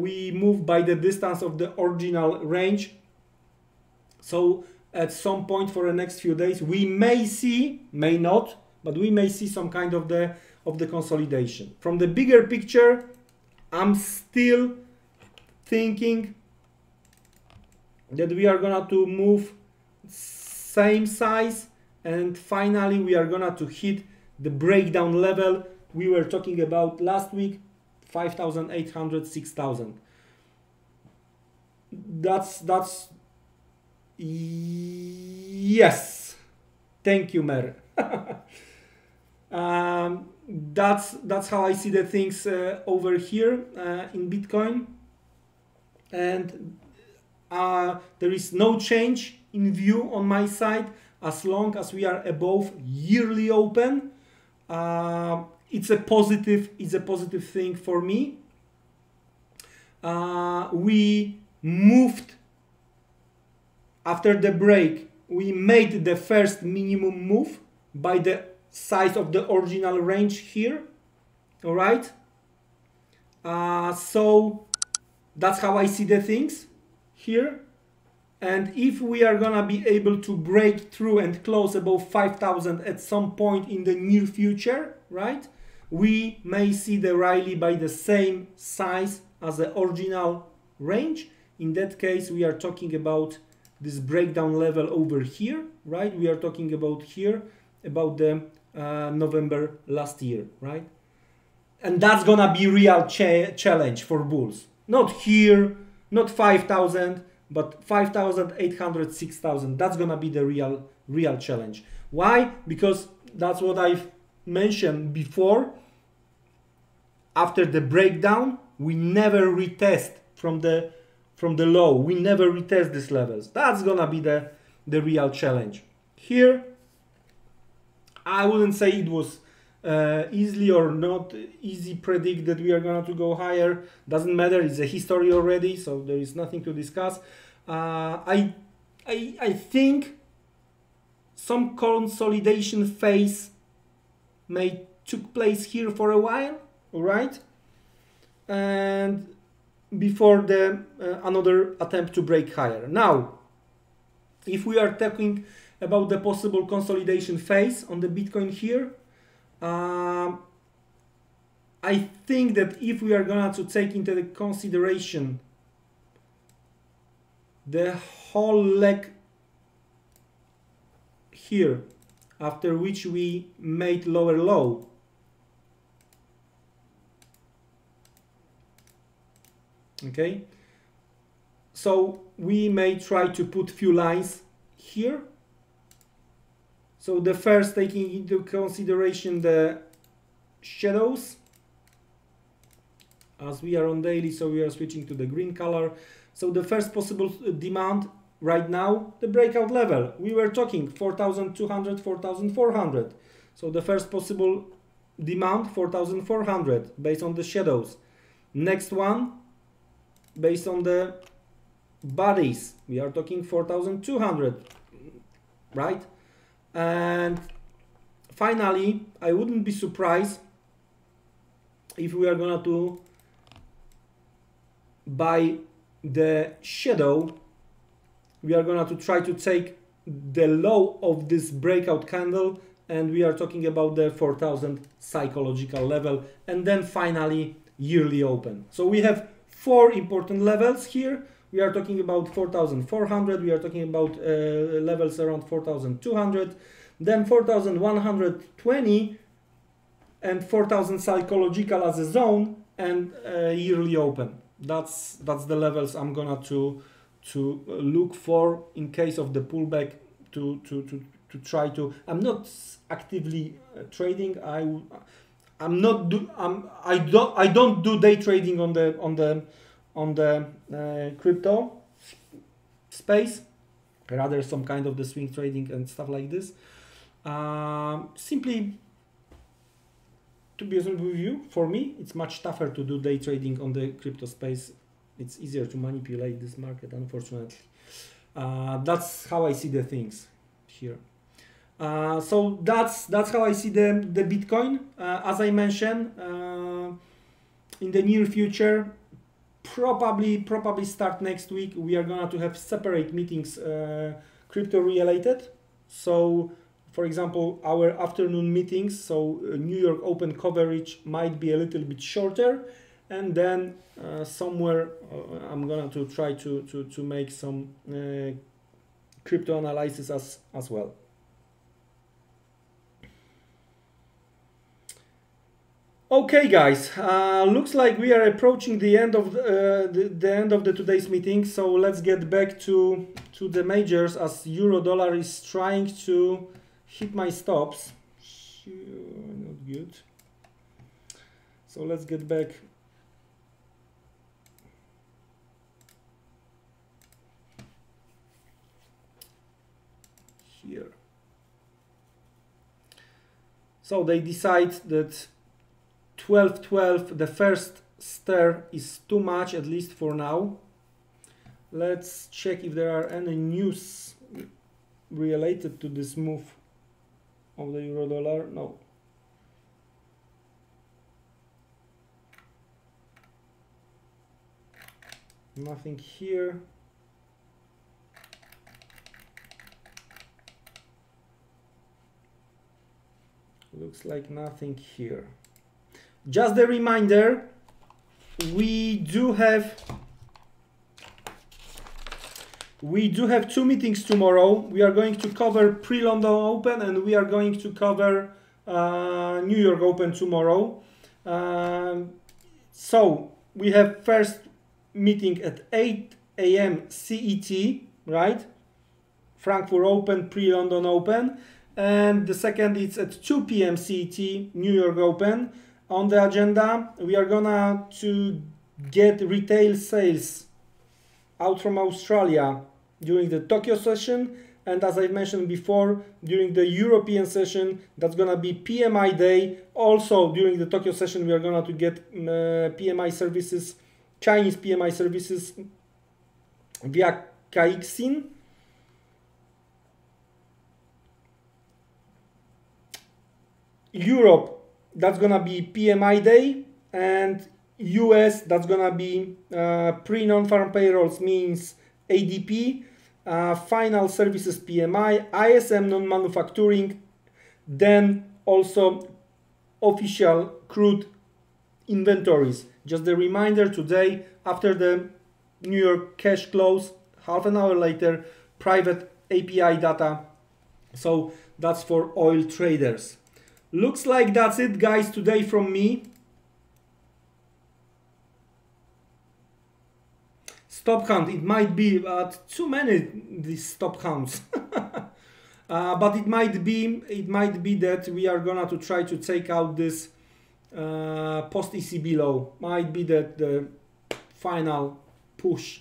we move by the distance of the original range. So at some point for the next few days, we may see, may not, but we may see some kind of the consolidation. From the bigger picture, I'm still thinking that we are gonna to move same size, and finally we are gonna to hit the breakdown level we were talking about last week, 5,800, 6,000. That's yes, thank you, Mer. That's how I see the things over here in Bitcoin. And there is no change in view on my side as long as we are above yearly open. It's a positive thing for me. We moved after the break. We made the first minimum move by the size of the original range here. All right. So that's how I see the things here. And if we are gonna be able to break through and close above 5,000 at some point in the near future, right, we may see the rally by the same size as the original range. In that case, we are talking about this breakdown level over here, right? We are talking about here, about the November last year, right? And that's gonna be real challenge for bulls. Not here, not 5,000, but 5,800, 6,000. That's gonna be the real challenge. Why? Because that's what I've mentioned before. After the breakdown, we never retest from the low. We never retest these levels. That's gonna be the real challenge. Here, I wouldn't say it was easily or not easy predict that we are going to go higher. Doesn't matter, it's a history already, so there is nothing to discuss. I think some consolidation phase may took place here for a while, all right, and before the another attempt to break higher. Now, if we are talking about the possible consolidation phase on the Bitcoin here, I think that if we are going to take into consideration the whole leg here, after which we made lower low. Okay, so we may try to put few lines here. So the first, taking into consideration the shadows, as we are on daily, so we are switching to the green color. So the first possible demand right now, the breakout level, we were talking 4,200, 4,400. So the first possible demand, 4,400, based on the shadows. Next one, based on the bodies, we are talking 4,200, right? And finally, I wouldn't be surprised if we are gonna to buy the shadow. We are gonna to try to take the low of this breakout candle, and we are talking about the 4,000 psychological level, and then finally yearly open. So we have 4 important levels here. We are talking about 4,400, we are talking about levels around 4,200, then 4,120, and 4,000 psychological as a zone, and yearly open. That's the levels I'm gonna to look for in case of the pullback, to try to. I'm not actively trading. I don't do day trading on the crypto space, rather some kind of the swing trading and stuff like this. Simply, to be honest with you, for me, it's much tougher to do day trading on the crypto space. It's easier to manipulate this market, unfortunately. That's how I see the things here. So that's how I see the Bitcoin. As I mentioned, in the near future, probably start next week, we are gonna to have separate meetings, crypto related. So for example, our afternoon meetings, so New York Open coverage might be a little bit shorter, and then somewhere I'm gonna to try to make some crypto analysis as well. Okay, guys, looks like we are approaching the end of the today's meeting. So let's get back to the majors, as euro dollar is trying to hit my stops. Not good. So let's get back. Here. So they decide that 12-12, the first stir, is too much, at least for now. Let's check if there are any news related to this move of the euro dollar. No. Nothing here. Looks like nothing here. Just a reminder, we do have 2 meetings tomorrow. We are going to cover pre-London Open, and we are going to cover New York Open tomorrow. So we have first meeting at 8 AM CET, right? Frankfurt Open, pre-London Open. And the second is at 2 PM CET, New York Open. On the agenda, we are gonna to get retail sales out from Australia during the Tokyo session, and as I mentioned before, during the European session, that's gonna be PMI day. Also during the Tokyo session, we are gonna to get PMI services, Chinese PMI services via Caixin. Europe, that's gonna be PMI day, and US, that's gonna be pre-non-farm payrolls, means ADP, final services PMI, ISM non-manufacturing, then also official crude inventories. Just a reminder, today, after the New York cash close, half an hour later, private API data. So that's for oil traders. Looks like that's it, guys, today from me. Stop count, it might be too many these stop counts. But it might be that we are gonna to try to take out this post ECB low. Might be that the final push.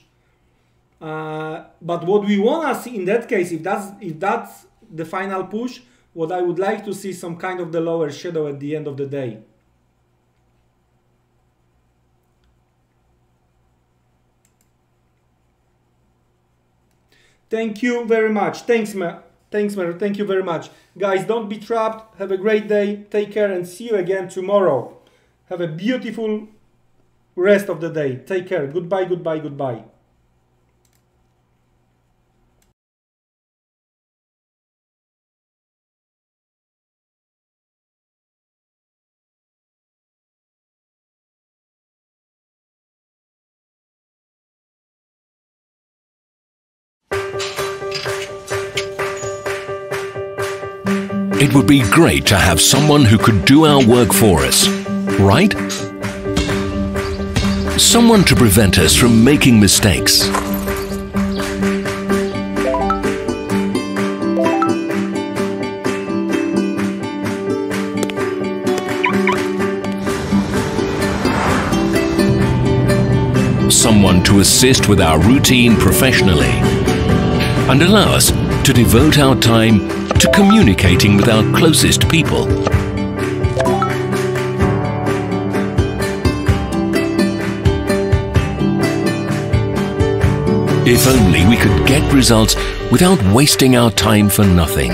But what we wanna see in that case, if that's the final push, what I would like to see some kind of the lower shadow at the end of the day. Thank you very much. Thanks, Mer. Thank you very much. Guys, don't be trapped. Have a great day. Take care and see you again tomorrow. Have a beautiful rest of the day. Take care. Goodbye, goodbye, goodbye. It would be great to have someone who could do our work for us, right? Someone to prevent us from making mistakes. Someone to assist with our routine professionally and allow us to devote our time to communicating with our closest people. If only we could get results without wasting our time for nothing.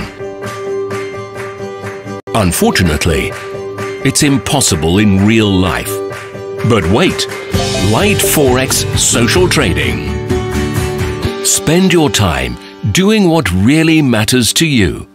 Unfortunately, it's impossible in real life. But wait, light Forex social trading. Spend your time doing what really matters to you.